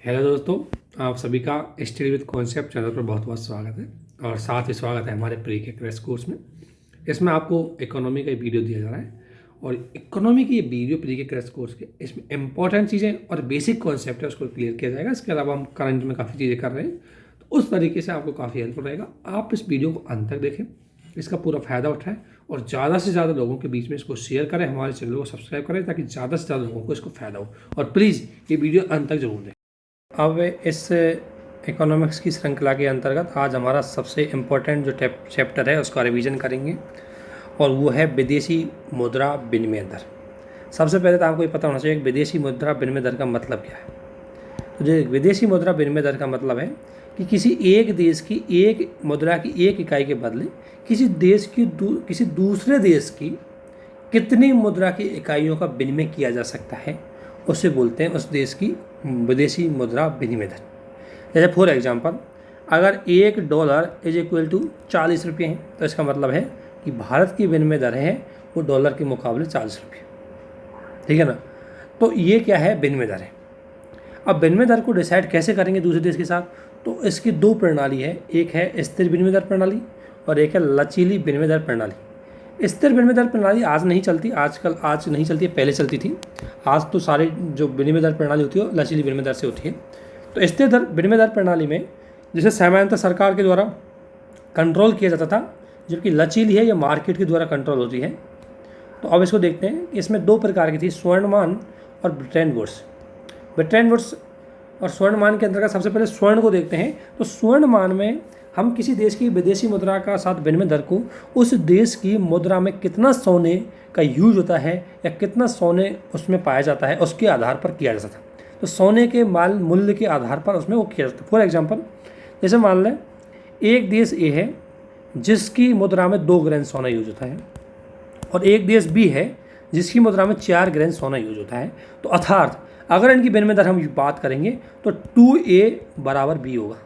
Hello दोस्तों, आप सभी का स्टडी विद कॉन्सेप्ट चैनल पर बहुत बहुत स्वागत है और साथ ही स्वागत है हमारे प्री के क्रैश कोर्स में। इसमें आपको इकोनॉमी का वीडियो दिया जा रहा है और इकोनॉमी की ये वीडियो प्री के क्रैश कोर्स के इसमें इंपॉर्टेंट चीज़ें और बेसिक कॉन्सेप्ट है उसको क्लियर किया जाएगा। इसके अलावा हम करंट में काफ़ी चीज़ें कर रहे हैं, तो उस तरीके से आपको काफ़ी हेल्पफुल रहेगा। आप इस वीडियो को अंत तक देखें, इसका पूरा फ़ायदा उठाएं और ज़्यादा से ज़्यादा लोगों के बीच में इसको शेयर करें, हमारे चैनल को सब्सक्राइब करें ताकि ज़्यादा से ज़्यादा लोगों को इसको फ़ायदा हो। और प्लीज़ ये वीडियो अंत तक जरूर दें। अब इस इकोनॉमिक्स की श्रृंखला के अंतर्गत आज हमारा सबसे इम्पोर्टेंट जो चैप्टर है उसका रिवीजन करेंगे और वो है विदेशी मुद्रा विनिमय दर। सबसे पहले तो आपको ये पता होना चाहिए कि विदेशी मुद्रा विनिमय दर का मतलब क्या है। तो जो विदेशी मुद्रा विनिमय दर का मतलब है कि किसी एक देश की एक मुद्रा की एक इकाई के बदले किसी देश की किसी दूसरे देश की कितनी मुद्रा की इकाइयों का विनिमय किया जा सकता है, उसे बोलते हैं उस देश की विदेशी मुद्रा विनिमय दर। जैसे फॉर एग्जांपल, अगर $1 इज इक्वल टू 40 रुपये हैं तो इसका मतलब है कि भारत की विनिमय दर है वो डॉलर के मुकाबले 40 रुपये। ठीक है ना। तो ये क्या है, विनिमय दर है। अब विनिमय दर को डिसाइड कैसे करेंगे दूसरे देश के साथ, तो इसकी दो प्रणाली है। एक है स्थिर विनिमय दर प्रणाली और एक है लचीली विनिमय दर प्रणाली। स्थिर विनिमय दर प्रणाली आज नहीं चलती, आज नहीं चलती है, पहले चलती थी। आज तो सारे जो विनिमय दर प्रणाली होती है लचीली विनिमय दर से होती है। तो स्थिर दर विनिमय दर प्रणाली में जिसे सामान्यतः सरकार के द्वारा कंट्रोल किया जाता था, जबकि लचीली है या मार्केट के द्वारा कंट्रोल होती है। तो अब इसको देखते हैं। इसमें दो प्रकार की थी, स्वर्णमान और ब्रिटेन वुड्स। ब्रिटेन वुड्स और स्वर्णमान के अंतर्गत सबसे पहले स्वर्ण को देखते हैं। तो स्वर्णमान में हम किसी देश की विदेशी मुद्रा का साथ विनिमय दर को उस देश की मुद्रा में कितना सोने का यूज होता है या कितना सोने उसमें पाया जाता है उसके आधार पर किया जाता था। तो सोने के माल मूल्य के आधार पर उसमें वो किया जाता है। फॉर एग्जांपल, जैसे मान लें एक देश ए है जिसकी मुद्रा में 2 ग्राम सोना यूज होता है और एक देश बी है जिसकी मुद्रा में 4 ग्राम सोना यूज होता है। तो अर्थात अगर इनकी विनिमय दर हम बात करेंगे तो 2A बराबर B होगा।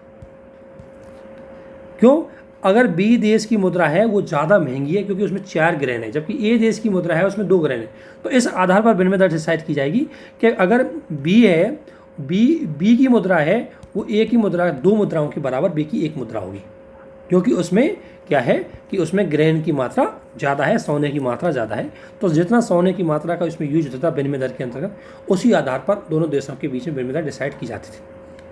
क्यों? अगर बी देश की मुद्रा है वो ज़्यादा महंगी है क्योंकि उसमें 4 ग्राम है, जबकि ए देश की मुद्रा है उसमें 2 ग्राम है। तो इस आधार पर विनिमय दर डिसाइड की जाएगी कि अगर बी है, बी की मुद्रा है वो ए की मुद्रा 2 मुद्राओं के बराबर बी की 1 मुद्रा होगी, क्योंकि उसमें क्या है कि उसमें ग्रेन की मात्रा ज़्यादा है, सोने की मात्रा ज़्यादा है। तो जितना सोने की मात्रा का इसमें यूज होता था विनिमय दर के अंतर्गत, उसी आधार पर दोनों देशों के बीच में विनिमय दर डिसाइड की जाती थी।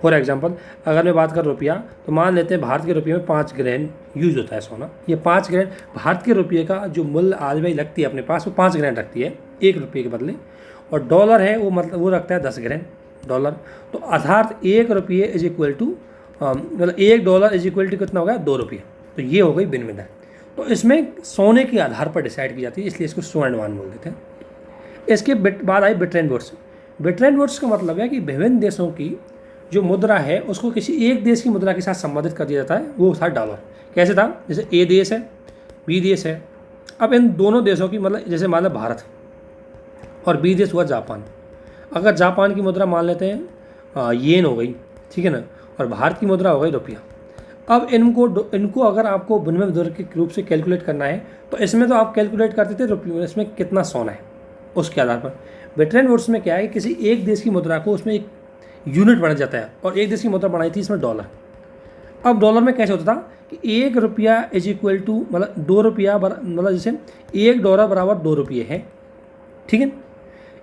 फॉर एग्जांपल, अगर मैं बात कर रुपया, तो मान लेते हैं भारत के रुपये में 5 ग्राम यूज होता है सोना। ये 5 ग्राम भारत के रुपये का जो मूल्य आज भी लगती है अपने पास, वो 5 ग्राम रखती है 1 रुपये के बदले। और डॉलर है वो मतलब वो रखता है 10 ग्राम डॉलर। तो अर्थात 1 रुपये इज इक्वल टू मतलब $1 इज इक्वल टू कितना हो गया, 2 रुपये। तो ये हो गई विनिमय दर। तो इसमें सोने के आधार पर डिसाइड की जाती है, इसलिए इसको स्वर्णमान बोल देते हैं। इसके बाद आई ब्रिटेन वुड्स। ब्रिटेन वुड्स का मतलब है कि विभिन्न देशों की जो मुद्रा है उसको किसी एक देश की मुद्रा के साथ संबंधित कर दिया जाता है। वो था डॉलर। कैसे था? जैसे ए देश है, बी देश है। अब इन दोनों देशों की मतलब जैसे मान लो भारत और बी देश हुआ जापान। अगर जापान की मुद्रा मान लेते हैं येन हो गई, ठीक है ना, और भारत की मुद्रा हो गई रुपया। अब इनको अगर आपको विनिमय दर के रूप से कैलकुलेट करना है तो इसमें तो आप कैलकुलेट करते थे रुपये में, इसमें कितना सोना है उसके आधार पर। ब्रिटेन वुड्स में क्या है कि किसी एक देश की मुद्रा को उसमें एक यूनिट बना जाता है और एक देश की मुद्रा बनाई थी इसमें डॉलर। अब डॉलर में कैसे होता था कि 1 रुपया इज इक्वल टू मतलब 2 रुपया मतलब जैसे $1 बराबर 2 रुपये है, ठीक है।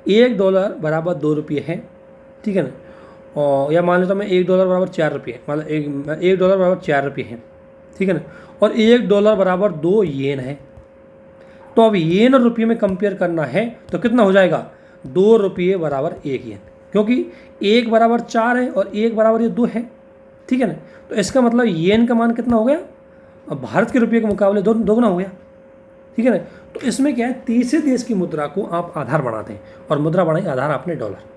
$1 बराबर 2 रुपये है, ठीक है ना। और या मान लेता मैं $1 बराबर 4 रुपये, मतलब $1 बराबर 4 रुपये है, ठीक है ना। और $1 बराबर 2 येन है। तो अब येन और रुपये में कंपेयर करना है तो कितना हो जाएगा, 2 रुपये बराबर 1 येन, क्योंकि 1 बराबर 4 है और 1 बराबर ये 2 है, ठीक है ना। तो इसका मतलब येन का मान कितना हो गया, अब भारत के रुपये के मुकाबले दोगुना हो गया, ठीक है ना। तो इसमें क्या है, तीसरे देश की मुद्रा को आप आधार बनाते हैं और मुद्रा बनाई आधार आपने डॉलर।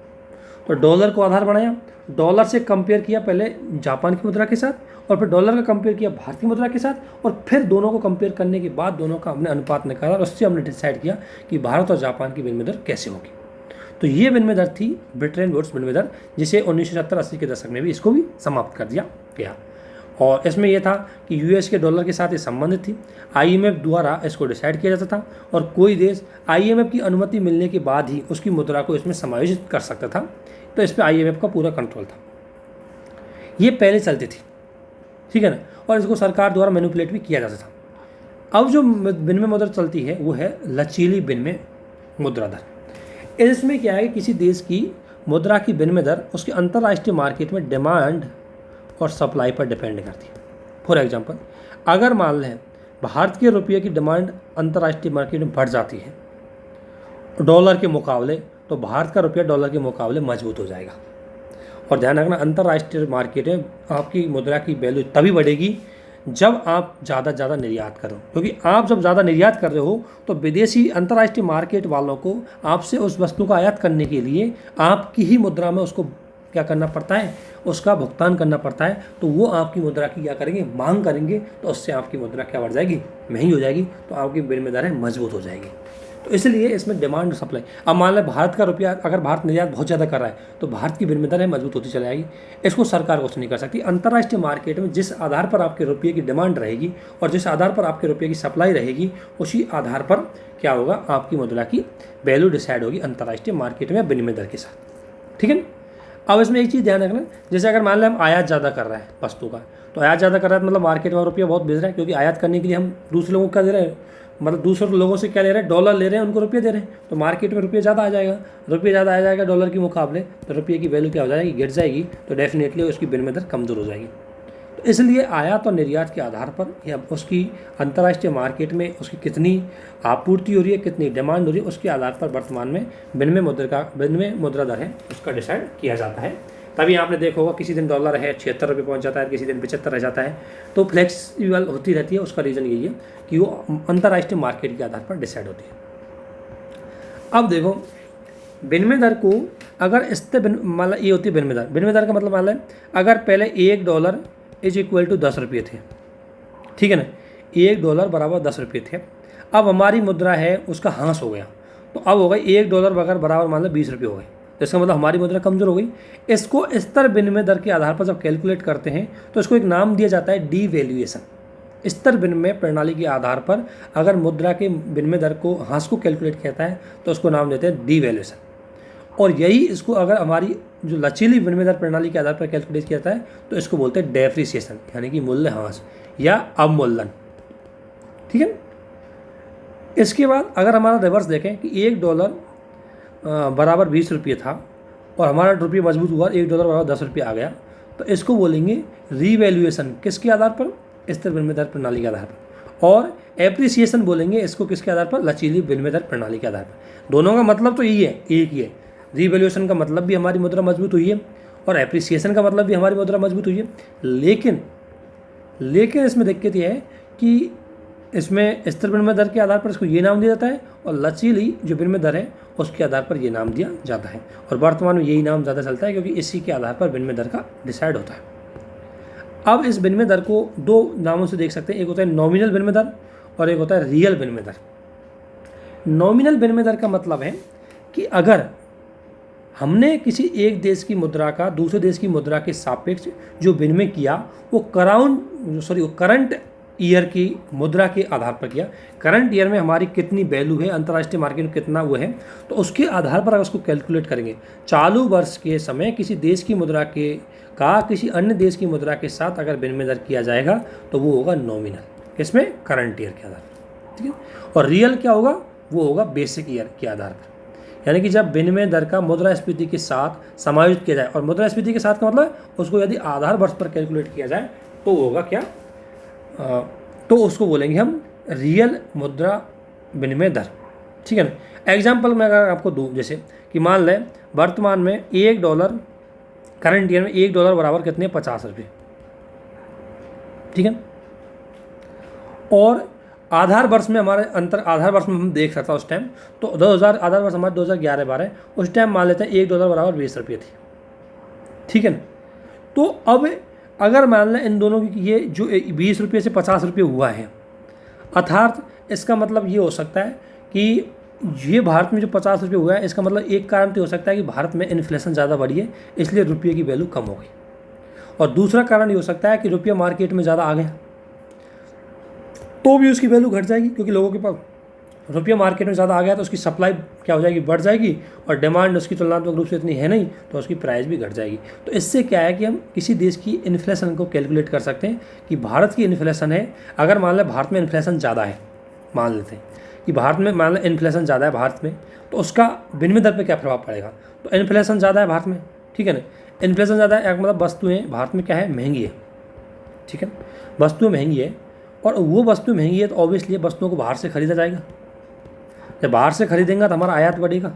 तो डॉलर को आधार बनाया, डॉलर से कंपेयर किया पहले जापान की मुद्रा के साथ और फिर डॉलर का कंपेयर किया भारत की मुद्रा के साथ और फिर दोनों को कंपेयर करने के बाद दोनों का हमने अनुपात निकाला और उससे हमने डिसाइड किया कि भारत और जापान की विनिमय दर कैसे होगी। तो ये विनिमय दर थी ब्रिटेन वुड्स विनिमय दर, जिसे 1970-80 के दशक में भी इसको भी समाप्त कर दिया गया। और इसमें यह था कि यूएस के डॉलर के साथ ये संबंधित थी। आईएमएफ द्वारा इसको डिसाइड किया जाता था और कोई देश आईएमएफ की अनुमति मिलने के बाद ही उसकी मुद्रा को इसमें समायोजित कर सकता था। तो इस पर आईएमएफ का पूरा कंट्रोल था। ये पहले चलती थी, ठीक है ना, और इसको सरकार द्वारा मैनिपुलेट भी किया जाता था। अब जो विनिमय मुद्रा चलती है वो है लचीली विनिमय मुद्रा दर। इसमें क्या है कि किसी देश की मुद्रा की विनिमय दर उसके अंतर्राष्ट्रीय मार्केट में डिमांड और सप्लाई पर डिपेंड करती है। फॉर एग्जांपल, अगर मान लें भारत के रुपये की डिमांड अंतर्राष्ट्रीय मार्केट में बढ़ जाती है डॉलर के मुकाबले, तो भारत का रुपया डॉलर के मुकाबले मजबूत हो जाएगा। और ध्यान रखना, अंतर्राष्ट्रीय मार्केट में आपकी मुद्रा की वैल्यू तभी बढ़ेगी जब आप ज़्यादा से ज़्यादा निर्यात करो, क्योंकि आप जब ज़्यादा निर्यात कर रहे हो तो विदेशी अंतर्राष्ट्रीय मार्केट वालों को आपसे उस वस्तु का आयात करने के लिए आपकी ही मुद्रा में उसको क्या करना पड़ता है, उसका भुगतान करना पड़ता है। तो वो आपकी मुद्रा की क्या करेंगे, मांग करेंगे, तो उससे आपकी मुद्रा क्या बढ़ जाएगी, महंगी हो जाएगी, तो आपकी विनिमय दरें मजबूत हो जाएगी। तो इसलिए इसमें डिमांड और सप्लाई। अब मान लें भारत का रुपया, अगर भारत निर्यात बहुत ज़्यादा कर रहा है तो भारत की विनिमय दरें मजबूत होती चली जाएगी। इसको सरकार कुछ नहीं कर सकती। अंतर्राष्ट्रीय मार्केट में जिस आधार पर आपके रुपये की डिमांड रहेगी और जिस आधार पर आपके रुपये की सप्लाई रहेगी, उसी आधार पर क्या होगा, आपकी मुद्रा की वैल्यू डिसाइड होगी अंतर्राष्ट्रीय मार्केट में विनिमय दर के साथ, ठीक है ना। अब इसमें एक चीज़ ध्यान रखना, जैसे अगर मान लें हम आयात ज़्यादा कर रहे हैं वस्तु का, तो आयात ज़्यादा कर रहा है मतलब मार्केट में रुपया बहुत बेच रहा है, क्योंकि आयात करने के लिए हम दूसरे लोगों को क्या दे रहे हैं, मतलब दूसरे लोगों से क्या ले रहे हैं, डॉलर ले रहे हैं, उनको रुपये दे रहे हैं, तो मार्केट में रुपये ज़्यादा आ जाएगा। रुपये ज़्यादा आ जाएगा डॉलर के मुकाबले, तो रुपये की वैल्यू क्या हो जाएगी, गिर जाएगी, तो डेफिनेटली उसकी विनिमय दर कमज़ोर हो जाएगी। तो इसलिए आयात और निर्यात के आधार पर या उसकी अंतर्राष्ट्रीय मार्केट में उसकी कितनी आपूर्ति हो रही है, कितनी डिमांड हो रही है, उसके आधार पर वर्तमान में विनिमय मुद्रा दर है उसका डिसाइड किया जाता है। तभी आपने देखा होगा किसी दिन डॉलर है 76 रुपये पहुँच जाता है, किसी दिन 75 रह जाता है, तो फ्लेक्सिबल होती रहती है। उसका रीज़न यही है कि वो अंतर्राष्ट्रीय मार्केट के आधार पर डिसाइड होती है। अब देखो, विनिमय दर को अगर स्थिर मतलब ये होती है विनिमय दर का मतलब मान लें अगर पहले $1 इज इक्वल टू 10 रुपये थे, ठीक है ना, $1 बराबर 10 रुपये थे। अब हमारी मुद्रा है उसका हाँस हो गया, तो अब हो गई $1 बराबर मान लो 20 रुपये हो गए, तो इसका मतलब हमारी मुद्रा कमज़ोर हो गई। इसको स्थिर विनिमय दर के आधार पर जब कैलकुलेट करते हैं तो इसको एक नाम दिया जाता है डीवैल्यूएशन। स्थिर विनिमय प्रणाली के आधार पर अगर मुद्रा के विनिमय दर को हाँस को कैलकुलेट किया है तो उसको नाम देते हैं डीवैल्यूएशन। और यही इसको अगर हमारी जो लचीली विनिमय दर प्रणाली के आधार पर कैलकुलेट किया जाता है तो इसको बोलते हैं डेप्रिसिएशन, यानी कि मूल्य ह्रास या अवमूल्यन, ठीक है। इसके बाद अगर हमारा रिवर्स देखें कि $1 बराबर 20 रुपये था और हमारा रुपये मजबूत हुआ, $1 बराबर 10 रुपये आ गया, तो इसको बोलेंगे रीवैल्यूएशन। किसके आधार पर, स्थिर विनिमय दर प्रणाली के आधार पर। और एप्रिसिएशन बोलेंगे इसको किसके आधार पर, लचीली विनिमय दर प्रणाली के आधार पर। दोनों का मतलब तो यही है, एक ही है। रीवैल्यूएशन का मतलब भी हमारी मुद्रा मजबूत हुई है और एप्रिसिएशन का मतलब भी हमारी मुद्रा मजबूत हुई है। लेकिन इसमें दिक्कत यह है कि इसमें स्थिर विनिमय दर के आधार पर इसको ये नाम दिया जाता है और लचीली जो विनिमय दर है उसके आधार पर ये नाम दिया जाता है। और वर्तमान में यही नाम ज़्यादा चलता है क्योंकि इसी के आधार पर विनिमय दर का डिसाइड होता है। अब इस विनिमय दर को दो नामों से देख सकते हैं, एक होता है नॉमिनल विनिमय दर और एक होता है रियल विनिमय दर। नॉमिनल विनिमय दर का मतलब है कि अगर हमने किसी एक देश की मुद्रा का दूसरे देश की मुद्रा के सापेक्ष जो विनिमय किया वो करंट ईयर की मुद्रा के आधार पर किया। करंट ईयर में हमारी कितनी वैल्यू है, अंतर्राष्ट्रीय मार्केट में कितना वो है, तो उसके आधार पर अगर उसको कैलकुलेट करेंगे चालू वर्ष के समय किसी देश की मुद्रा के का किसी अन्य देश की मुद्रा के साथ अगर विनिमय दर किया जाएगा तो वो होगा नॉमिनल, इसमें करंट ईयर के आधार पर, ठीक है। और रियल क्या होगा, वो होगा बेसिक ईयर के आधार पर, यानी कि जब विनिमय दर का मुद्रास्फीति के साथ समायोजित किया जाए। और मुद्रास्फीति के साथ का मतलब उसको यदि आधार वर्ष पर कैलकुलेट किया जाए तो होगा क्या, तो उसको बोलेंगे हम रियल मुद्रा विनिमय दर, ठीक है ना। एग्जाम्पल मैं अगर आपको दूँ, जैसे कि मान लें वर्तमान में $1 करंट ईयर में $1 बराबर कितने, 50 रुपये, ठीक है। और आधार वर्ष में हमारे आधार वर्ष में हम देख सकता उस टाइम तो 2000 आधार वर्ष हमारे 2011-12 उस टाइम मान लेते हैं $1 बराबर 20 रुपये थी, ठीक है ना। तो अब अगर मान लें इन दोनों की ये जो 20 रुपये से 50 रुपये हुआ है, अर्थात इसका मतलब ये हो सकता है कि ये भारत में जो 50 रुपये हुआ है इसका मतलब एक कारण तो हो सकता है कि भारत में इन्फ्लेशन ज़्यादा बढ़ी है इसलिए रुपये की वैल्यू कम हो गई। और दूसरा कारण ये हो सकता है कि रुपया मार्केट में ज़्यादा आ गया तो भी उसकी वैल्यू घट जाएगी क्योंकि लोगों के पास रुपया मार्केट में ज़्यादा आ गया तो उसकी सप्लाई क्या हो जाएगी, बढ़ जाएगी, और डिमांड उसकी तुलनात्मक रूप से इतनी है नहीं तो उसकी प्राइस भी घट जाएगी। तो इससे क्या है कि हम किसी देश की इन्फ्लेशन को कैलकुलेट कर सकते हैं कि भारत की इन्फ्लेशन है, अगर मान लें भारत में इन्फ्लेशन ज़्यादा है, मान लेते हैं कि भारत में मान लें इन्फ्लेशन ज़्यादा है भारत में, तो उसका विनिमय दर पर क्या प्रभाव पड़ेगा। तो इन्फ्लेशन ज़्यादा है भारत में, ठीक है ना, इन्फ्लेशन ज़्यादा है, मतलब वस्तुएँ भारत में क्या है, महंगी है, ठीक है, वस्तुएँ महंगी है, और वो वस्तु महंगी है तो ऑब्वियसली वस्तुओं को बाहर से खरीदा जाएगा। जब बाहर से खरीदेंगे तो हमारा आयात बढ़ेगा,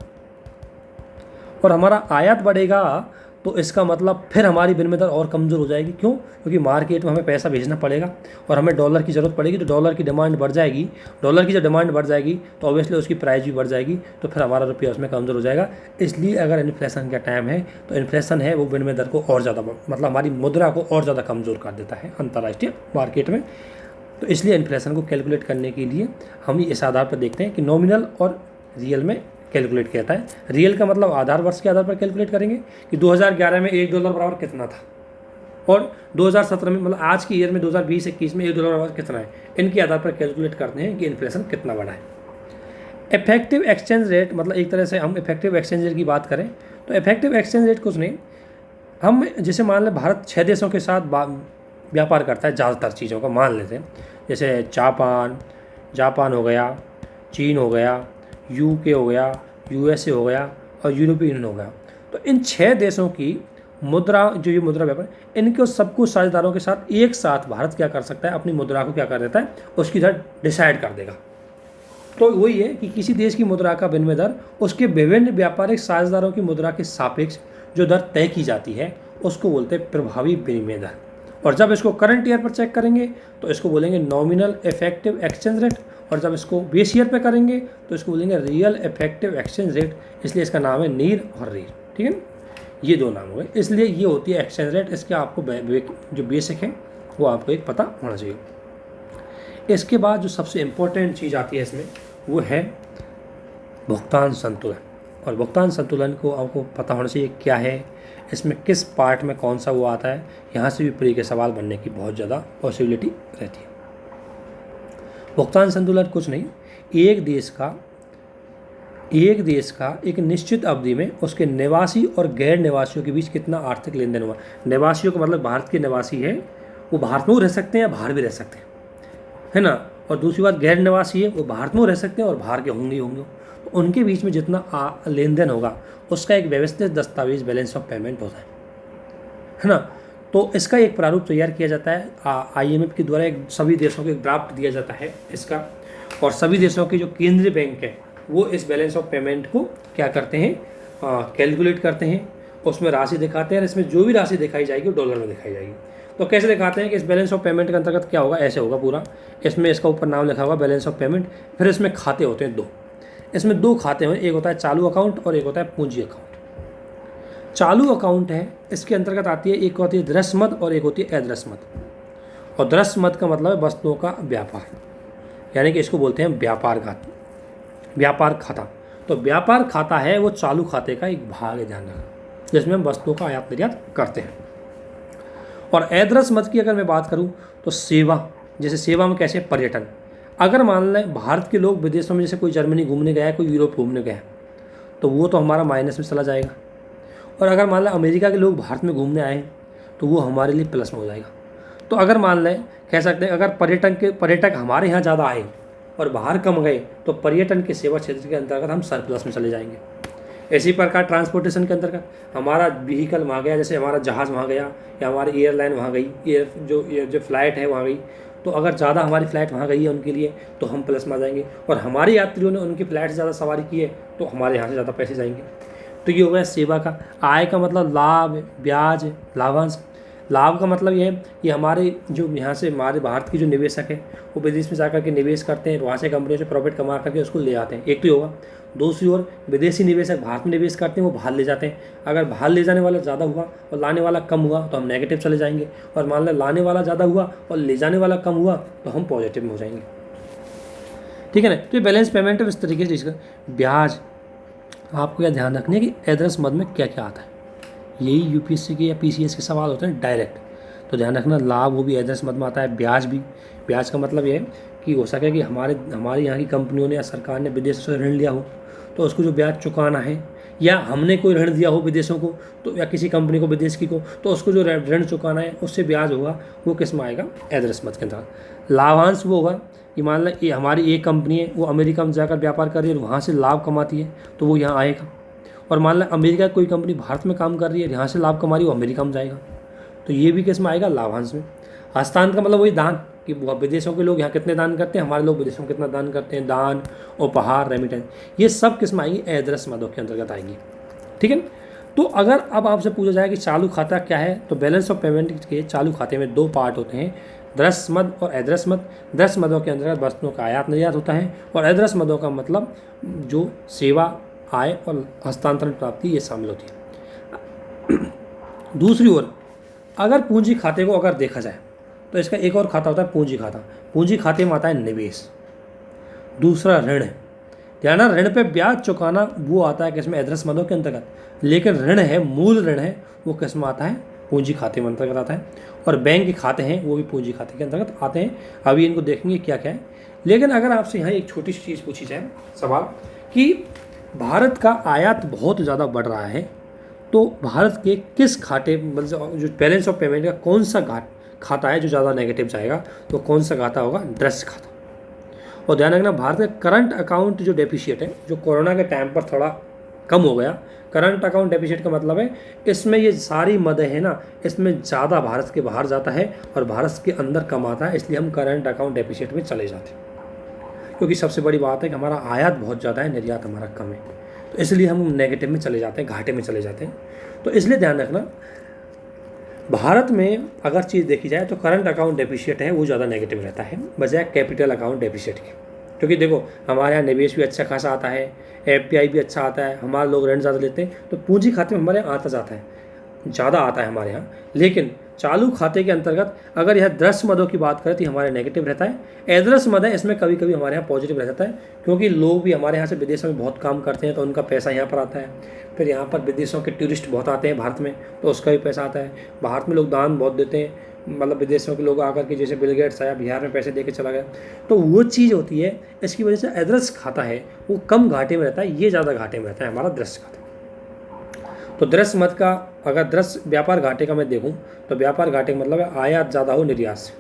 और हमारा आयात बढ़ेगा तो इसका मतलब फिर हमारी विनिमय दर और कमज़ोर हो जाएगी। क्यों? क्योंकि मार्केट में हमें पैसा भेजना पड़ेगा और हमें डॉलर की ज़रूरत पड़ेगी, तो डॉलर की डिमांड बढ़ जाएगी। डॉलर की जब डिमांड बढ़ जाएगी तो ऑब्वियसली उसकी प्राइस भी बढ़ जाएगी, तो फिर हमारा रुपया उसमें कमज़ोर हो जाएगा। इसलिए अगर इन्फ्लेशन का टाइम है तो इन्फ्लेशन है वो विनिमय दर को और ज़्यादा, मतलब हमारी मुद्रा को और ज़्यादा कमज़ोर कर देता है अंतर्राष्ट्रीय मार्केट में। तो इसलिए इन्फ्लेशन को कैलकुलेट करने के लिए हम इस आधार पर देखते हैं कि नॉमिनल और रियल में कैलकुलेट किया जाता है। रियल का मतलब आधार वर्ष के आधार पर कैलकुलेट करेंगे कि 2011 में $1 बराबर कितना था, और 2017 में, मतलब आज की ईयर में 2020-21 में $1 बराबर कितना है, इनके आधार पर कैलकुलेट करते हैं कि इन्फ्लेशन कितना बढ़ा है। इफेक्टिव एक्सचेंज रेट, मतलब एक तरह से हम इफेक्टिव एक्सचेंज रेट की बात करें तो इफेक्टिव एक्सचेंज रेट कुछ नहीं, हम जैसे मान लें भारत 6 देशों के साथ व्यापार करता है ज़्यादातर चीज़ों का, मान लेते हैं जैसे जापान हो गया, चीन हो गया, यूके हो गया, यूएसए हो गया और यूरोपीय यूनियन हो गया। तो इन 6 देशों की मुद्रा, जो ये मुद्रा व्यापार, इनके सबको साझेदारों के साथ एक साथ भारत क्या कर सकता है, अपनी मुद्रा को क्या कर देता है, उसकी दर डिसाइड कर देगा। तो वही है कि किसी देश की मुद्रा का विनिमय दर उसके विभिन्न व्यापारिक साझेदारों की मुद्रा के सापेक्ष जो दर तय की जाती है उसको बोलते हैं प्रभावी विनिमय दर। और जब इसको करंट ईयर पर चेक करेंगे तो इसको बोलेंगे नॉमिनल इफेक्टिव एक्सचेंज रेट, और जब इसको बेस ईयर पे करेंगे तो इसको बोलेंगे रियल इफेक्टिव एक्सचेंज रेट। इसलिए इसका नाम है नीर और रीर, ठीक है, ये दो नाम हुए। इसलिए ये होती है एक्सचेंज रेट। इसके आपको जो बेसिक है वो आपको एक पता होना चाहिए। इसके बाद जो सबसे इम्पोर्टेंट चीज़ आती है इसमें वो है भुगतान संतुलन। और भुगतान संतुलन को आपको पता होना चाहिए क्या है, इसमें किस पार्ट में कौन सा वो आता है। यहाँ से भी प्री के सवाल बनने की बहुत ज़्यादा पॉसिबिलिटी रहती है। भुगतान संतुलन कुछ नहीं, एक देश का एक निश्चित अवधि में उसके निवासी और गैर निवासियों के बीच कितना आर्थिक लेन देन हुआ। निवासियों का मतलब भारत के निवासी है, वो भारत में रह सकते हैं या बाहर भी रह सकते हैं, है ना। और दूसरी बात गैर निवासी है, वो भारत में रह सकते हैं और बाहर के होंगे तो उनके बीच में जितना लेन देन होगा उसका एक व्यवस्थित दस्तावेज बैलेंस ऑफ पेमेंट होता है ना। तो इसका एक प्रारूप तैयार किया जाता है IMF के द्वारा, एक सभी देशों को एक ड्राफ्ट दिया जाता है इसका, और सभी देशों के जो केंद्रीय बैंक है वो इस बैलेंस ऑफ पेमेंट को क्या करते हैं, कैलकुलेट करते हैं, उसमें राशि दिखाते हैं। और इसमें जो भी राशि दिखाई जाएगी वो डॉलर में दिखाई जाएगी। तो कैसे दिखाते हैं कि इस बैलेंस ऑफ पेमेंट के अंतर्गत क्या होगा, ऐसे होगा पूरा। इसमें इसका ऊपर नाम लिखा होगा बैलेंस ऑफ पेमेंट, फिर इसमें खाते होते हैं 2। इसमें 2 खाते हैं, एक होता है चालू अकाउंट और एक होता है पूंजी अकाउंट। चालू अकाउंट है, इसके अंतर्गत आती है, एक होती है दृश्य मद और एक होती है अदृश्य मद। और दृश्य मद का मतलब है वस्तुओं का व्यापार, यानी कि इसको बोलते हैं व्यापार खाता। तो व्यापार खाता है वो चालू खाते का एक भाग है, ध्यान रखना, जिसमें हम वस्तुओं का आयात निर्यात करते हैं। और अदृश्य मद की अगर मैं बात करूं तो सेवा, जैसे सेवा में कैसे, पर्यटन। अगर मान लें भारत के लोग विदेशों में, जैसे कोई जर्मनी घूमने गया है, कोई यूरोप घूमने गया है, तो वो तो हमारा माइनस में चला जाएगा। और अगर मान लें अमेरिका के लोग भारत में घूमने आए तो वो हमारे लिए प्लस में हो जाएगा। तो अगर मान लें, कह सकते हैं अगर पर्यटक हमारे यहाँ ज़्यादा आए और बाहर कम गए तो पर्यटन के सेवा क्षेत्र के अंतर्गत हम सरप्लस में चले जाएंगे। इसी प्रकार ट्रांसपोर्टेशन के अंतर्गत हमारा व्हीकल वहाँ गया, जैसे हमारा जहाज़ वहाँ गया या हमारी एयरलाइन वहाँ गई, जो फ्लाइट है वहाँ गई, तो अगर ज़्यादा हमारी फ़्लाइट वहाँ गई है उनके लिए तो हम प्लस में आ जाएंगे। और हमारे यात्रियों ने उनकी फ़्लाइट से ज़्यादा सवारी की है तो हमारे यहाँ से ज़्यादा पैसे जाएंगे। तो ये हो गया सेवा का। आय का मतलब लाभ, ब्याज, लाभांश। लाभ का मतलब ये है कि हमारे जो यहाँ से हमारे भारत की जो निवेशक है वो विदेश में जाकर के निवेश करते हैं, वहाँ से कंपनियों से प्रॉफिट कमा करके उसको ले आते हैं, एक तो ये होगा। दूसरी ओर विदेशी निवेशक भारत में निवेश करते हैं, वो बाहर ले जाते हैं। अगर बाहर ले जाने वाला ज़्यादा हुआ और लाने वाला कम हुआ तो हम नेगेटिव चले जाएंगे, और मान लें लाने वाला ज़्यादा हुआ और ले जाने वाला कम हुआ तो हम पॉजिटिव में हो जाएंगे, ठीक है ना। तो ये बैलेंस पेमेंट है इस तरीके से। इसका ब्याज आपको क्या ध्यान रखना है कि अदृश्य मद में क्या क्या आता है, यही UPSC के या PCS के सवाल होते हैं डायरेक्ट। तो ध्यान रखना, लाभ वो भी अदृश्य मद में आता है, ब्याज भी। ब्याज का मतलब ये है कि हो सके कि हमारे यहाँ की कंपनियों ने या सरकार ने विदेशों से ऋण लिया हो, तो उसको जो ब्याज चुकाना है, या हमने कोई ऋण दिया हो विदेशों को, तो या किसी कंपनी को विदेश की को, तो उसको जो ऋण चुकाना है उससे ब्याज होगा, वो किस में आएगा, एदरस मद के अंतर्गत। लाभांश वो होगा कि मान लें ये हमारी एक कंपनी है, वो अमेरिका में जाकर व्यापार कर रही है और वहाँ से लाभ कमाती है, तो वो यहाँ आएगा। और मान लें अमेरिका की कोई कंपनी भारत में काम कर रही है, यहाँ से लाभ कमा रही है, वो अमेरिका में जाएगा, तो ये भी किस में आएगा, लाभांश में। हस्तांतरण का मतलब वही दान, कि विदेशों के लोग यहाँ कितने दान करते हैं, हमारे लोग विदेशों में कितना दान करते हैं, दान, उपहार, रेमिटेंस, ये सब किस में आएंगी, एदरस मदों के अंतर्गत आएंगी। ठीक है। तो अगर अब आपसे पूछा जाए कि चालू खाता क्या है, तो बैलेंस ऑफ पेमेंट के चालू खाते में दो पार्ट होते हैं, दरस मद और एदरस मद। दरस मदों के अंतर्गत वस्तुओं का आयात निर्यात होता है, और एदरस मदों का मतलब जो सेवा, आय और हस्तांतरण प्राप्ति ये शामिल होती है। दूसरी ओर अगर पूंजी खाते को अगर देखा जाए, तो इसका एक और खाता होता है पूंजी खाता। पूंजी खाते में आता है निवेश, दूसरा ऋण है। ध्यान है, ऋण पे ब्याज चुकाना वो आता है किसमें, एदरस मदों के अंतर्गत, लेकिन ऋण है, मूल ऋण है, वो किस में आता है, पूंजी खाते में अंतर्गत आता है। और बैंक के खाते हैं वो भी पूंजी खाते के अंतर्गत आते हैं। अभी इनको देखेंगे क्या क्या है। लेकिन अगर आपसे यहाँ एक छोटी सी चीज़ पूछी जाए सवाल, कि भारत का आयात बहुत ज़्यादा बढ़ रहा है, तो भारत के किस खाते, मतलब जो बैलेंस ऑफ पेमेंट का कौन सा खाता है जो ज़्यादा नेगेटिव जाएगा, तो कौन सा खाता होगा, ड्रस्ट खाता। और ध्यान रखना, भारत का करंट अकाउंट जो डेफिशिएट है, जो कोरोना के टाइम पर थोड़ा कम हो गया, करंट अकाउंट डेफिशिएट का मतलब है इसमें ये सारी मदें हैं ना, इसमें ज़्यादा भारत के बाहर जाता है और भारत के अंदर कम आता है, इसलिए हम करंट अकाउंट डेफिशिएट में चले जाते हैं। क्योंकि सबसे बड़ी बात है कि हमारा आयात बहुत ज़्यादा है, निर्यात हमारा कम है, तो इसलिए हम नेगेटिव में चले जाते हैं, घाटे में चले जाते हैं। तो इसलिए ध्यान रखना, भारत में अगर चीज़ देखी जाए तो करंट अकाउंट डेफिशिएट है वो ज़्यादा नेगेटिव रहता है बजाय कैपिटल अकाउंट डेफिशिएट के। क्योंकि देखो हमारे यहाँ निवेश भी अच्छा खासा आता है, एफपीआई भी अच्छा आता है, हमारे लोग ऋण ज़्यादा लेते हैं, तो पूंजी खाते में हमारे यहाँ आता जाता है, ज़्यादा आता है हमारे यहाँ। लेकिन चालू खाते के अंतर्गत अगर यह दृश्य मदों की बात करें तो हमारे नेगेटिव रहता है। एदरस मद है, इसमें कभी कभी हमारे यहाँ पॉजिटिव रह जाता है, क्योंकि लोग भी हमारे यहाँ से विदेशों में बहुत काम करते हैं, तो उनका पैसा यहाँ पर आता है। फिर यहाँ पर विदेशों के टूरिस्ट बहुत आते हैं भारत में, तो उसका भी पैसा आता है। भारत में लोग दान बहुत देते हैं, मतलब विदेशों के लोग आकर के, जैसे बिल गेट्स आया बिहार में पैसे दे के चला गया, तो वो चीज़ होती है। इसकी वजह से एदरस खाता है वो कम घाटे में रहता है, ये ज़्यादा घाटे में रहता है हमारा दृश्य खाता। तो दृश्य मद का अगर दृश्य व्यापार घाटे का मैं देखूं, तो व्यापार घाटे का मतलब है आयात ज़्यादा हो निर्यात से,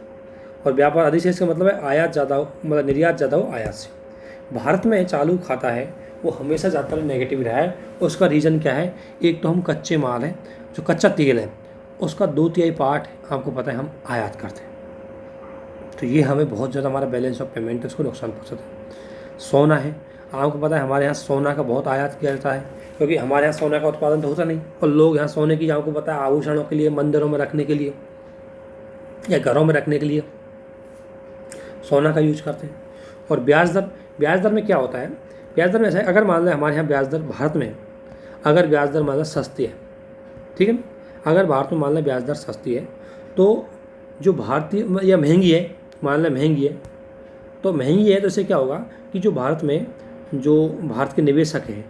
और व्यापार अधिशेष का मतलब है आयात ज़्यादा हो, मतलब निर्यात ज़्यादा हो आयात से। भारत में चालू खाता है वो हमेशा ज़्यादातर नेगेटिव रहा है। उसका रीज़न क्या है, एक तो हम कच्चे माल है, जो कच्चा तेल है उसका 2/3 पार्ट आपको पता है हम आयात करते हैं, तो ये हमें बहुत ज़्यादा हमारा बैलेंस ऑफ पेमेंट उसको नुकसान पहुँचाता है। सोना है, आपको पता है हमारे यहाँ सोना का बहुत आयात किया जाता है, क्योंकि हमारे यहाँ सोने का उत्पादन तो होता नहीं, और लोग यहाँ सोने की, आपको पता है, आभूषणों के लिए, मंदिरों में रखने के लिए या घरों में रखने के लिए सोना का यूज करते हैं। और ब्याज दर में क्या होता है, ब्याज दर में ऐसा है, अगर मान लें हमारे यहाँ ब्याज दर भारत में, अगर ब्याज दर मान लें सस्ती है, ठीक है, अगर भारत में मान लें ब्याज दर सस्ती है, तो जो भारतीय या महंगी है, मान लें महंगी है, तो इससे क्या होगा कि जो भारत में जो भारत के निवेशक हैं,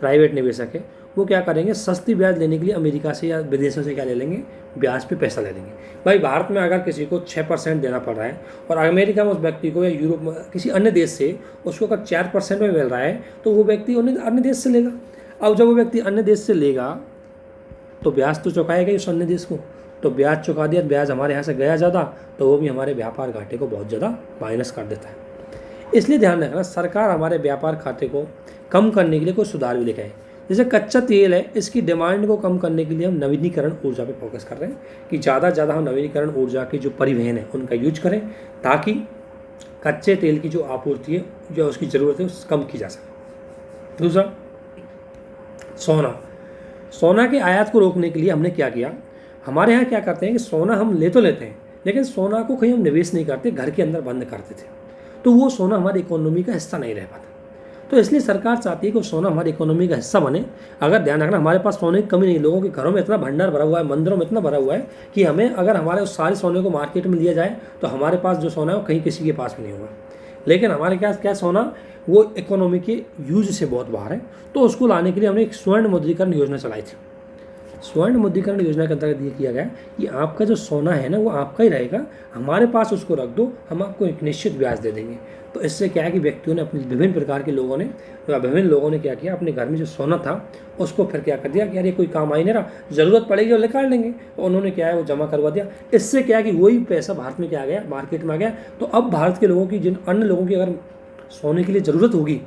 प्राइवेट निवेशक है, वो क्या करेंगे, सस्ती ब्याज लेने के लिए अमेरिका से या विदेशों से क्या ले लेंगे, ब्याज पे पैसा ले लेंगे। भाई भारत में अगर किसी को 6% देना पड़ रहा है, और अमेरिका में उस व्यक्ति को या यूरोप में किसी अन्य देश से उसको अगर 4% में मिल रहा है, तो वो व्यक्ति अन्य देश से लेगा। अब जब वो व्यक्ति अन्य देश से लेगा तो ब्याज तो चुकाएगा ही उस अन्य देश को, तो ब्याज चुका दिया, ब्याज हमारे यहाँ से गया ज़्यादा, तो वो भी हमारे व्यापार घाटे को बहुत ज़्यादा माइनस कर देता है। इसलिए ध्यान रखना, सरकार हमारे व्यापार खाते को कम करने के लिए कोई सुधार भी लेके आए। जैसे कच्चा तेल है, इसकी डिमांड को कम करने के लिए हम नवीनीकरण ऊर्जा पे फोकस कर रहे हैं, कि ज़्यादा से ज़्यादा हम नवीनीकरण ऊर्जा के जो परिवहन है उनका यूज करें, ताकि कच्चे तेल की जो आपूर्ति है, जो उसकी ज़रूरत है, उस कम की जा सके। दूसरा, सोना के आयात को रोकने के लिए हमने क्या किया, हमारे यहाँ क्या करते हैं कि सोना हम ले तो लेते हैं, लेकिन सोना को कहीं हम निवेश नहीं करते, घर के अंदर बंद करते थे, तो वो सोना हमारी इकोनॉमी का हिस्सा नहीं रह पाता। तो इसलिए सरकार चाहती है कि सोना हमारी इकोनॉमी का हिस्सा बने। अगर ध्यान रखना, हमारे पास सोने की कमी नहीं, लोगों के घरों में इतना भंडार भरा हुआ है, मंदिरों में इतना भरा हुआ है कि हमें अगर हमारे उस सारे सोने को मार्केट में लिया जाए तो हमारे पास जो सोना है वो कहीं किसी के पास भी नहीं होगा। लेकिन हमारे क्या सोना वो इकोनॉमी के यूज से बहुत बाहर है, तो उसको लाने के लिए हमने एक स्वर्ण मुद्रीकरण योजना चलाई थी। स्वर्ण मुद्रीकरण योजना के अंतर्गत ये किया गया कि आपका जो सोना है ना वो आपका ही रहेगा, हमारे पास उसको रख दो, हम आपको एक निश्चित ब्याज दे देंगे। तो इससे क्या है कि व्यक्तियों ने अपने विभिन्न प्रकार के लोगों ने क्या किया, अपने घर में जो सोना था उसको फिर क्या कर दिया कि यार ये कोई काम आ ही नहीं रहा, ज़रूरत पड़ेगी और निकाल लेंगे, तो उन्होंने क्या है वो जमा करवा दिया। इससे क्या है कि वही पैसा भारत में क्या आ गया, मार्केट में आ गया। तो अब भारत के लोगों की, जिन अन्य लोगों की अगर सोने के लिए ज़रूरत होगी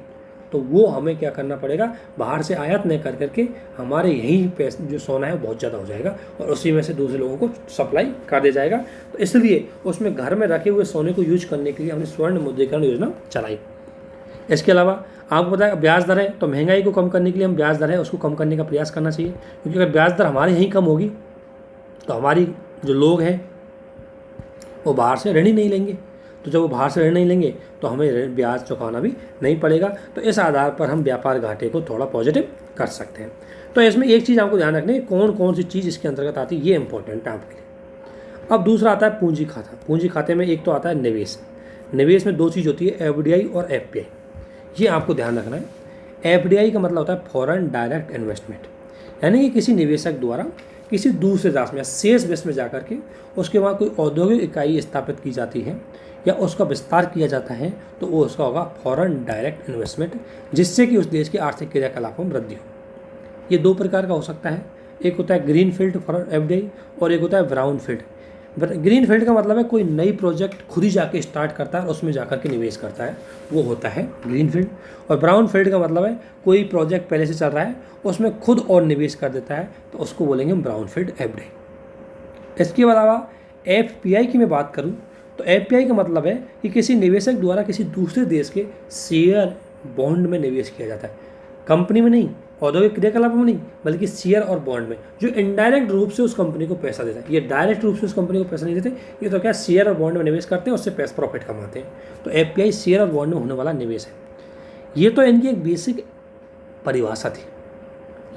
तो वो हमें क्या करना पड़ेगा, बाहर से आयात नहीं कर करके हमारे यही पैसे जो सोना है बहुत ज़्यादा हो जाएगा और उसी में से दूसरे लोगों को सप्लाई कर दिया जाएगा। तो इसलिए उसमें घर में रखे हुए सोने को यूज करने के लिए हमने स्वर्ण मुद्रीकरण योजना चलाई। इसके अलावा आपको पता है ब्याज दर है, तो महंगाई को कम करने के लिए हम ब्याज दर है उसको कम करने का प्रयास करना चाहिए, क्योंकि अगर ब्याज दर हमारे यहीं कम होगी तो हमारी जो लोग हैं वो बाहर से ऋण ही नहीं लेंगे, तो जब वो बाहर से ऋण नहीं लेंगे तो हमें ब्याज चुकाना भी नहीं पड़ेगा। तो इस आधार पर हम व्यापार घाटे को थोड़ा पॉजिटिव कर सकते हैं। तो इसमें एक चीज़ आपको ध्यान रखनी है, कौन कौन सी चीज़ इसके अंतर्गत आती है, ये इंपॉर्टेंट है आपके लिए। अब दूसरा आता है पूंजी खाता। पूंजी खाते में एक तो आता है निवेश। निवेश में दो चीज़ होती है, एफडीआई और एफपीआई, ये आपको ध्यान रखना है। एफडीआई का मतलब होता है फॉरेन डायरेक्ट इन्वेस्टमेंट, यानी कि किसी निवेशक द्वारा किसी दूसरे देश में शेष देश में जाकर के उसके वहाँ कोई औद्योगिक इकाई स्थापित की जाती है या उसका विस्तार किया जाता है, तो वो उसका होगा फॉरेन डायरेक्ट इन्वेस्टमेंट, जिससे कि उस देश के आर्थिक क्रियाकलापों में वृद्धि हो। ये दो प्रकार का हो सकता है, एक होता है ग्रीन फील्ड फॉर एफडीआई और एक होता है ब्राउन फील्ड। ग्रीन फील्ड का मतलब है कोई नई प्रोजेक्ट खुद ही जाके स्टार्ट करता है और उसमें जाकर के निवेश करता है, वो होता है ग्रीन फील्ड। और ब्राउन फील्ड का मतलब है कोई प्रोजेक्ट पहले से चल रहा है उसमें खुद और निवेश कर देता है, तो उसको बोलेंगे ब्राउन फील्ड एफडीआई। इसके अलावा एफपीआई की मैं बात करूं तो एफपीआई का मतलब है कि किसी निवेशक द्वारा किसी दूसरे देश के शेयर बॉन्ड में निवेश किया जाता है, कंपनी में नहीं, औद्योगिक क्रियाकलापों में नहीं, बल्कि शेयर और बॉन्ड में, जो इनडायरेक्ट रूप से उस कंपनी को पैसा देता है। ये डायरेक्ट रूप से उस कंपनी को पैसा नहीं देते, ये तो क्या शेयर और बॉन्ड में निवेश करते हैं, उससे पैसा प्रॉफिट कमाते हैं। तो एफपीआई शेयर और बॉन्ड में होने वाला निवेश है। ये तो इनकी एक बेसिक परिभाषा थी,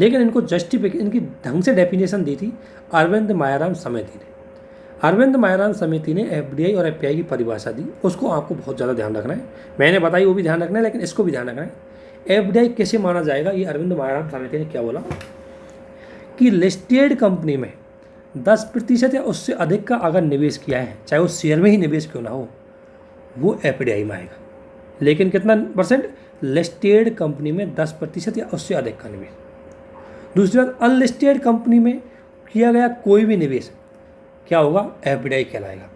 लेकिन इनको इनकी ढंग से डेफिनेशन दी थी अरविंद मायाराम समिति ने। अरविंद मायाराम समिति ने एफडीआई और एफपीआई की परिभाषा दी, उसको आपको बहुत ज़्यादा ध्यान रखना है। मैंने बताई वो भी ध्यान रखना है, लेकिन इसको भी ध्यान रखना है। एफडीआई कैसे माना जाएगा, ये अरविंद मायाराम समिति ने क्या बोला कि लिस्टेड कंपनी में 10% या उससे अधिक का अगर निवेश किया है, चाहे वो शेयर में ही निवेश क्यों ना हो, वो एफडीआई में आएगा। लेकिन कितना परसेंट, लिस्टेड कंपनी में 10% या उससे अधिक का निवेश। दूसरी बात, अनलिस्टेड कंपनी में किया गया कोई भी निवेश क्या होगा, एफडीआई कहलाएगा,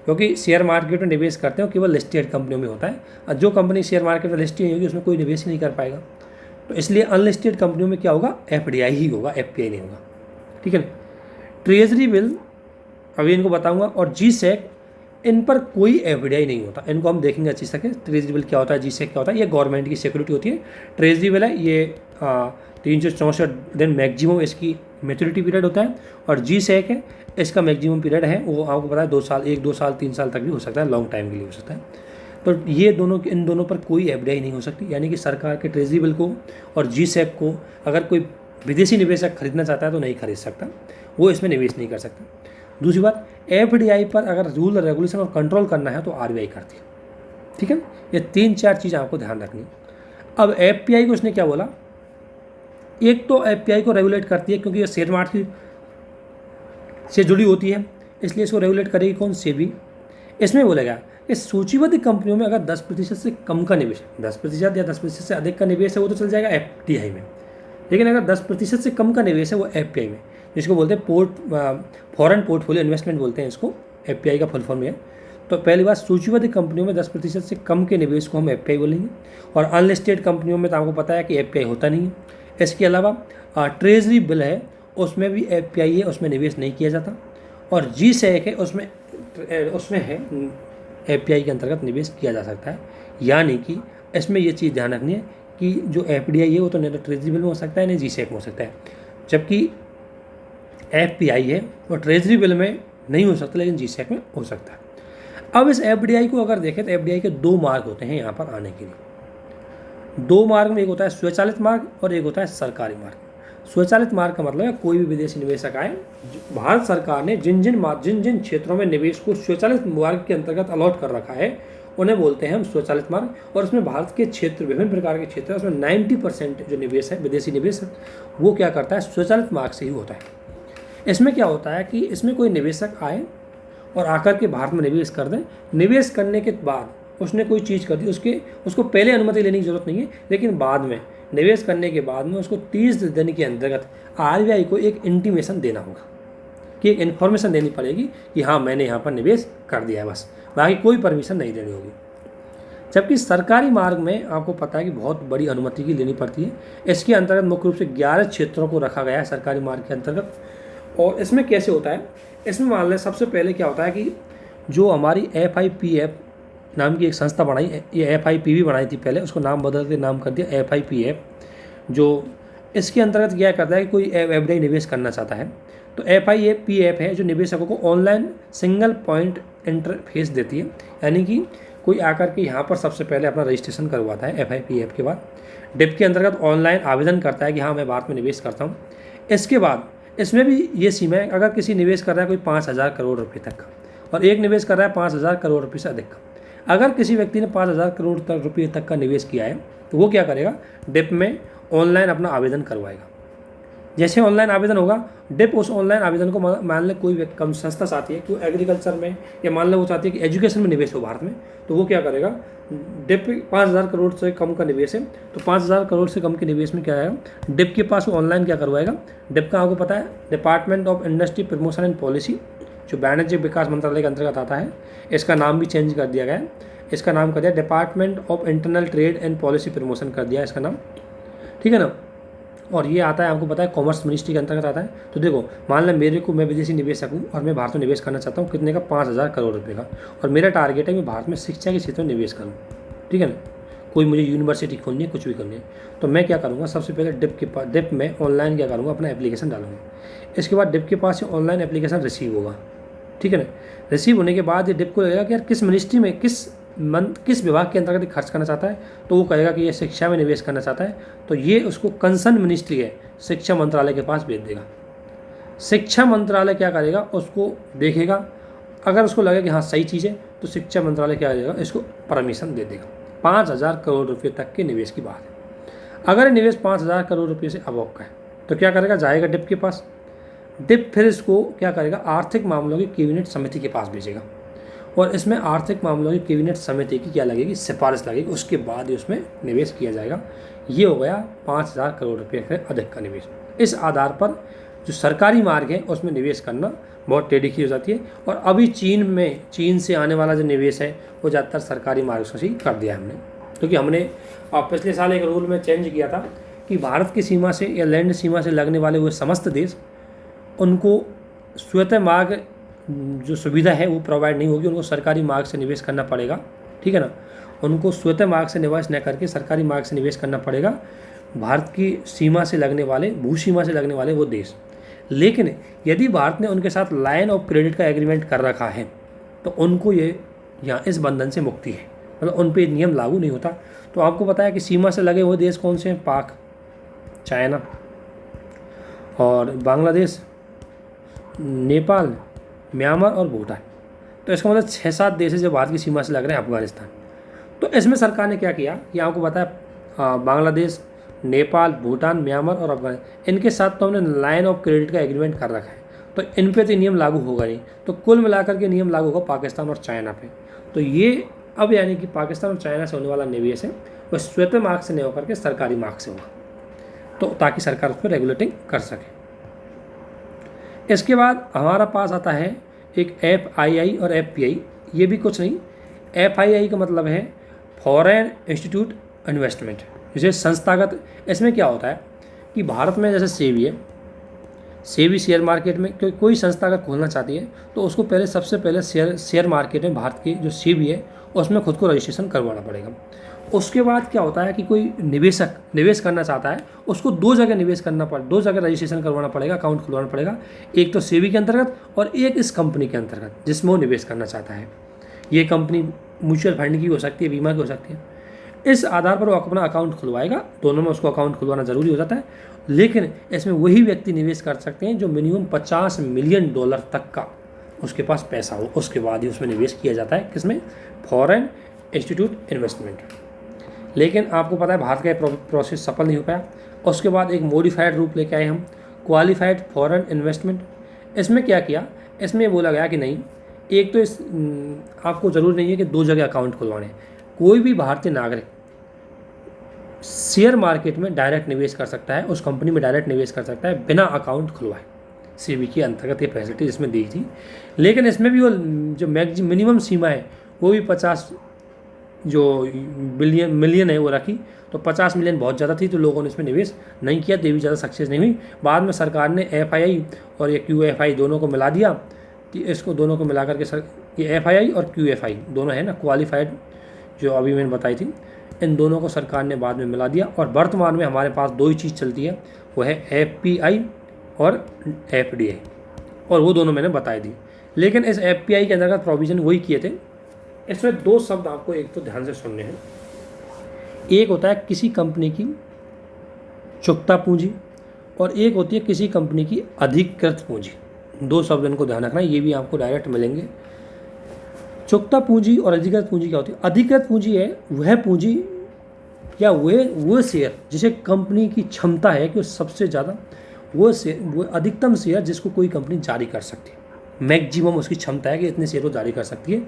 क्योंकि शेयर मार्केट में निवेश करते हैं केवल लिस्टेड कंपनियों में होता है, और जो कंपनी शेयर मार्केट में लिस्टेड नहीं होगी उसमें कोई निवेश ही नहीं कर पाएगा। तो इसलिए अनलिस्टेड कंपनियों में क्या होगा, एफडीआई ही होगा, एफपीआई नहीं होगा। ठीक है। ट्रेजरी बिल अभी इनको बताऊंगा, और जीसैक, इन पर कोई एफडीआई नहीं होता। इनको हम देखेंगे अच्छी से। ट्रेजरी बिल क्या होता है, जीसैक क्या होता है, ये गवर्नमेंट की सिक्योरिटी होती है। ट्रेजरी बिल है ये 364 दिन मैक्सिमम इसकी मैच्योरिटी पीरियड होता है, और जीसैक है इसका मैक्सिमम पीरियड है वो आपको पता है 2 साल, 1-2 साल 3 साल तक भी हो सकता है, लॉन्ग टाइम के लिए हो सकता है। तो ये दोनों, इन दोनों पर कोई एफडीआई नहीं हो सकती, यानी कि सरकार के ट्रेजरी बिल को और जीसैक को अगर कोई विदेशी निवेशक खरीदना चाहता है तो नहीं खरीद सकता, वो इसमें निवेश नहीं कर सकता। दूसरी बात, एफडीआई पर अगर रूल रेगुलेशन और कंट्रोल करना है तो आरबीआई करती है। ठीक है, ये 3-4 चीज़ें आपको ध्यान रखनी है। अब एफपीआई को उसने क्या बोला, एक तो एफपीआई को रेगुलेट करती है क्योंकि ये शेयर मार्केट से जुड़ी होती है, इसलिए इसको रेगुलेट करेगी कौन, सेबी। इसमें बोलेगा कि सूचीबद्ध कंपनियों में अगर 10% से कम का निवेश, 10% या 10% से अधिक का निवेश है वो तो चल जाएगा एफडीआई में, लेकिन अगर 10% से कम का निवेश है वो एफपीआई में, जिसको बोलते हैं फॉरेन पोर्टफोलियो इन्वेस्टमेंट बोलते हैं इसको, एफपीआई का फुल फॉर्म है। तो पहली बात, सूचीबद्ध कंपनियों में 10% से कम के निवेश को हम एफपीआई बोलेंगे, और अनलिस्टेड कंपनियों में तो आपको पता है कि एफपीआई होता नहीं है। इसके अलावा ट्रेजरी बिल है उसमें भी एफपीआई है, उसमें निवेश नहीं किया जाता, और जीसैक है उसमें है एफपीआई के अंतर्गत निवेश किया जा सकता है। यानी कि इसमें ये चीज़ ध्यान रखनी है कि जो एफडीआई है वो तो नहीं तो ट्रेजरी बिल में हो सकता है नहीं जीसैक में हो सकता है, जबकि एफपीआई है वो ट्रेजरी बिल में नहीं हो सकता लेकिन जीसैक में हो सकता है। अब इस एफडीआई को अगर देखें तो एफडीआई के 2 मार्ग होते हैं यहाँ पर आने के लिए। 2 मार्ग में एक होता है स्वचालित मार्ग और एक होता है सरकारी मार्ग। स्वचालित मार्ग का मतलब है कोई भी विदेशी निवेशक आए, भारत सरकार ने जिन जिन क्षेत्रों में निवेश को स्वचालित मार्ग के अंतर्गत अलॉट कर रखा है उन्हें बोलते हैं हम स्वचालित मार्ग। और उसमें भारत के क्षेत्र, विभिन्न प्रकार के क्षेत्र है, उसमें 90% जो निवेश है, विदेशी निवेश है, वो क्या करता है, स्वचालित मार्ग से ही होता है। इसमें क्या होता है कि इसमें कोई निवेशक आए और आकर के भारत में निवेश कर दें। निवेश करने के बाद उसने कोई चीज़ कर दी, उसको पहले अनुमति लेने की जरूरत नहीं है, लेकिन बाद में निवेश करने के बाद में उसको 30 दिन के अंतर्गत RBI को एक इंटीमेशन देना होगा, कि एक इन्फॉर्मेशन देनी पड़ेगी कि हाँ मैंने यहाँ पर निवेश कर दिया है, बस बाकी कोई परमिशन नहीं देनी होगी। जबकि सरकारी मार्ग में आपको पता है कि बहुत बड़ी अनुमति की लेनी पड़ती है। इसके अंतर्गत मुख्य रूप से 11 क्षेत्रों को रखा गया है सरकारी मार्ग के अंतर्गत। और इसमें कैसे होता है, इसमें मान लें सबसे पहले क्या होता है कि जो हमारी FIPF नाम की एक संस्था बनाई, ये FIPB बनाई थी पहले, उसको नाम बदल के नाम कर दिया FIPF। जो इसके अंतर्गत क्या करता है कि कोई FDI निवेश करना चाहता है तो FIPF है जो निवेशकों को ऑनलाइन सिंगल पॉइंट इंटरफेस देती है, यानी कि कोई आकर के यहाँ पर सबसे पहले अपना रजिस्ट्रेशन करवाता है FIPF के बाद, डिप के अंतर्गत ऑनलाइन आवेदन करता है कि हाँ मैं भारत में निवेश करता हूँ। इसके बाद इसमें भी ये सीमा है, अगर किसी निवेश कर रहा है कोई 5,000 करोड़ रुपये तक का और एक निवेश कर रहा है 5,000 करोड़ रुपये से अधिक का, अगर किसी व्यक्ति ने 5,000 करोड़ रुपये तक का निवेश किया है तो वो क्या करेगा, डिप में ऑनलाइन अपना आवेदन करवाएगा। जैसे ऑनलाइन आवेदन होगा, डिप उस ऑनलाइन आवेदन को मान लें कोई कम संस्था चाहती है कि एग्रीकल्चर में, या मान लें वो चाहती है कि एजुकेशन में निवेश हो भारत में, तो वो क्या करेगा, डिप 5,000 करोड़ से कम का निवेश है तो 5,000 करोड़ से कम के निवेश में क्या आएगा, डिप के पास वो ऑनलाइन क्या करवाएगा। डिप का आपको पता है department of industry promotion and policy, जो वाणिज्य विकास मंत्रालय के अंतर्गत आता है। इसका नाम भी चेंज कर दिया गया है, इसका नाम कर दिया department of internal trade and policy promotion कर दिया इसका नाम, ठीक है ना। और ये आता है आपको पता है कॉमर्स मिनिस्ट्री के अंतर्गत आता है। तो देखो मान लें मैं विदेशी निवेशक हूँ और मैं भारत में निवेश करना चाहता हूँ, कितने का, 5,000 करोड़ रुपये का, और मेरा टारगेट है मैं भारत में शिक्षा के क्षेत्र में निवेश करूँ, ठीक है ना। कोई मुझे यूनिवर्सिटी खोलनी है, कुछ भी करनी है, तो मैं क्या करूँगा, सबसे पहले डिप में ऑनलाइन क्या करूँगा, अपना एप्लीकेशन डालूंगा। इसके बाद डिप के पास से ऑनलाइन एप्लीकेशन रिसीव होगा, ठीक है ना। रिसीव होने के बाद ये डिप को लगेगा कि यार किस मिनिस्ट्री में, किस विभाग के अंतर्गत खर्च करना चाहता है, तो वो कहेगा कि ये शिक्षा में निवेश करना चाहता है, तो ये उसको कंसर्न मिनिस्ट्री है शिक्षा मंत्रालय के पास भेज देगा। शिक्षा मंत्रालय क्या करेगा, उसको देखेगा, अगर उसको लगे कि हाँ सही चीज़ है तो शिक्षा मंत्रालय क्या करेगा, इसको परमिशन दे देगा। 5,000 करोड़ रुपये तक के निवेश की बात है। अगर निवेश 5,000 करोड़ रुपये से अबव का है तो क्या करेगा, जाएगा डिप के पास। डिप फिर इसको क्या करेगा, आर्थिक मामलों की कैबिनेट समिति के पास भेजेगा, और इसमें आर्थिक मामलों की कैबिनेट समिति की क्या लगेगी, सिफारिश लगेगी, उसके बाद ही उसमें निवेश किया जाएगा। ये हो गया 5,000 करोड़ रुपये से अधिक का निवेश। इस आधार पर जो सरकारी मार्ग है उसमें निवेश करना बहुत टेढ़ी की हो जाती है। और अभी चीन से आने वाला जो निवेश है वो ज़्यादातर सरकारी मार्ग से ही कर दिया हमने, क्योंकि हमने पिछले साल एक रूल में चेंज किया था कि भारत की सीमा से या लैंड सीमा से लगने वाले वो समस्त देश, उनको स्वतः मार्ग जो सुविधा है वो प्रोवाइड नहीं होगी, उनको सरकारी मार्ग से निवेश करना पड़ेगा, ठीक है ना। उनको स्वतः मार्ग से निवेश न करके सरकारी मार्ग से निवेश करना पड़ेगा, भारत की सीमा से लगने वाले, भू सीमा से लगने वाले वो देश। लेकिन यदि भारत ने उनके साथ लाइन ऑफ क्रेडिट का एग्रीमेंट कर रखा है तो उनको ये यहाँ इस बंधन से मुक्ति है, मतलब उन पर नियम लागू नहीं होता। तो आपको पता है कि सीमा से लगे वो देश कौन से हैं, पाक, चाइना और बांग्लादेश, नेपाल, म्यांमार और भूटान। तो इसका मतलब 6-7 देश है जो भारत की सीमा से लग रहे हैं, अफगानिस्तान। तो इसमें सरकार ने क्या किया, ये आपको पता है बांग्लादेश, नेपाल, भूटान, म्यांमार और अफगानिस्तान, इनके साथ तो हमने लाइन ऑफ क्रेडिट का एग्रीमेंट कर रखा है, तो इन पे तो नियम लागू होगा नहीं, तो कुल मिलाकर के नियम लागू होगा पाकिस्तान और चाइना पे। तो ये अब यानी कि पाकिस्तान और चाइना से होने वाला निवेश है वो स्वतः मार्ग से नहीं होकर के सरकारी मार्ग से होगा, तो ताकि सरकार उस पर रेगुलेटिंग कर सके। इसके बाद हमारा पास आता है एक FII और FPI। ये भी कुछ नहीं, FII का मतलब है फॉरेन इंस्टीट्यूट इन्वेस्टमेंट, जैसे संस्थागत। इसमें क्या होता है कि भारत में जैसे सेबी है, सेबी शेयर मार्केट में कोई संस्था अगर खोलना चाहती है तो उसको सबसे पहले शेयर मार्केट में भारत की जो सेबी है उसमें खुद को रजिस्ट्रेशन करवाना पड़ेगा। उसके बाद क्या होता है कि कोई निवेशक निवेश करना चाहता है, उसको 2 जगह निवेश करना पड़े, 2 जगह रजिस्ट्रेशन करवाना पड़ेगा, अकाउंट खुलवाना पड़ेगा, एक तो सेबी के अंतर्गत और एक इस कंपनी के अंतर्गत जिसमें वो निवेश करना चाहता है। ये कंपनी म्यूचुअल फंड की हो सकती है, बीमा की हो सकती है। इस आधार पर वो अपना अकाउंट खुलवाएगा, दोनों में उसको अकाउंट खुलवाना ज़रूरी हो जाता है। लेकिन इसमें वही व्यक्ति निवेश कर सकते हैं जो मिनिमम $50 मिलियन तक का उसके पास पैसा हो, उसके बाद ही उसमें निवेश किया जाता है। किसमें? Foreign institute investment. लेकिन आपको पता है भारत का ये प्रोसेस सफल नहीं हो पाया। उसके बाद एक मॉडिफाइड रूप लेके आए हम, क्वालिफाइड फॉरेन इन्वेस्टमेंट। इसमें क्या किया, इसमें बोला गया कि नहीं, एक तो आपको ज़रूरी नहीं है कि 2 जगह अकाउंट खुलवाने। कोई भी भारतीय नागरिक शेयर मार्केट में डायरेक्ट निवेश कर सकता है, उस कंपनी में डायरेक्ट निवेश कर सकता है बिना अकाउंट खुलवाए। सेबी के अंतर्गत ये फैसिलिटी इसमें दी थी। लेकिन इसमें भी वो जो मिनिमम सीमा है वो भी 50 जो मिलियन है वो रखी। तो 50 मिलियन बहुत ज़्यादा थी, तो लोगों ने इसमें निवेश नहीं किया, तो ये भी ज़्यादा सक्सेस नहीं हुई। बाद में सरकार ने FII और ये QFI दोनों को मिला दिया कि इसको दोनों को मिला करके ये FII और QFI दोनों है ना, क्वालिफाइड, जो अभी मैंने बताई थी, इन दोनों को सरकार ने बाद में मिला दिया। और वर्तमान में हमारे पास 2 ही चीज़ चलती है, वो है FPI और FDI, और वो दोनों मैंने बताई दी। लेकिन इस FPI के अंतर्गत प्रोविज़न वही किए थे। इसमें 2 शब्द आपको एक तो ध्यान से सुनने हैं। एक होता है किसी कंपनी की चुकता पूंजी, और एक होती है किसी कंपनी की अधिकृत पूंजी। 2 शब्द इनको ध्यान रखना है, ये भी आपको डायरेक्ट मिलेंगे। चुकता पूंजी और अधिकृत पूंजी क्या होती है? अधिकृत पूंजी है वह पूंजी या वो शेयर जिसे कंपनी की क्षमता है कि सबसे ज़्यादा वो अधिकतम शेयर जिसको कोई कंपनी जारी कर सकती है। मैक्सिमम उसकी क्षमता है कि इतने शेयर वो जारी कर सकती है,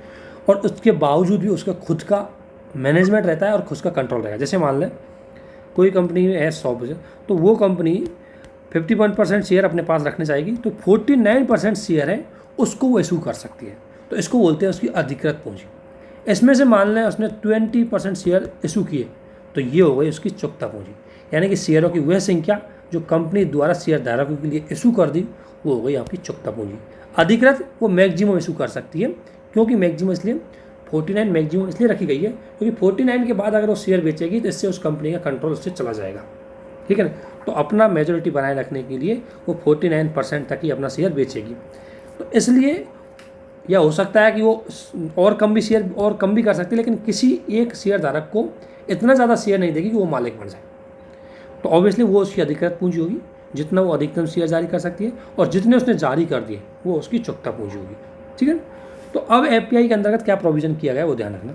और उसके बावजूद भी उसका खुद का मैनेजमेंट रहता है और खुद का कंट्रोल रहेगा। जैसे मान लें कोई कंपनी में है 100%, तो वो कंपनी 51% शेयर अपने पास रखने चाहेगी, तो 49% शेयर है उसको वो इशू कर सकती है। तो इसको बोलते हैं उसकी अधिकृत पूंजी। इसमें से मान लें उसने 20% शेयर इशू किए, तो ये हो गई उसकी चुकता पूंजी, यानी कि शेयरों की वह संख्या जो कंपनी द्वारा शेयर धारकों के लिए इशू कर दी, वो हो गई आपकी चुकता पूंजी। अधिकृत वो मैक्सिमम इशू कर सकती है, क्योंकि मैक्सिमम इसलिए 49 मैक्सिमम इसलिए रखी गई है क्योंकि 49 के बाद अगर वो शेयर बेचेगी तो इससे उस कंपनी का कंट्रोल उससे चला जाएगा, ठीक है ना। तो अपना मेजोरिटी बनाए रखने के लिए वो 49% तक ही अपना शेयर बेचेगी। तो इसलिए यह हो सकता है कि वो और कम भी कर सकती है, लेकिन किसी एक शेयर धारक को इतना ज़्यादा शेयर नहीं देगी कि वो मालिक बन जाए। तो ऑब्वियसली वो उसकी अधिकृत पूंजी होगी, जितना वो अधिकतम शेयर जारी कर सकती है, और जितने उसने जारी कर दिए वो उसकी चुकता पूंजी होगी, ठीक है। तो अब FPI के अंतर्गत क्या प्रोविज़न किया गया वो ध्यान रखना।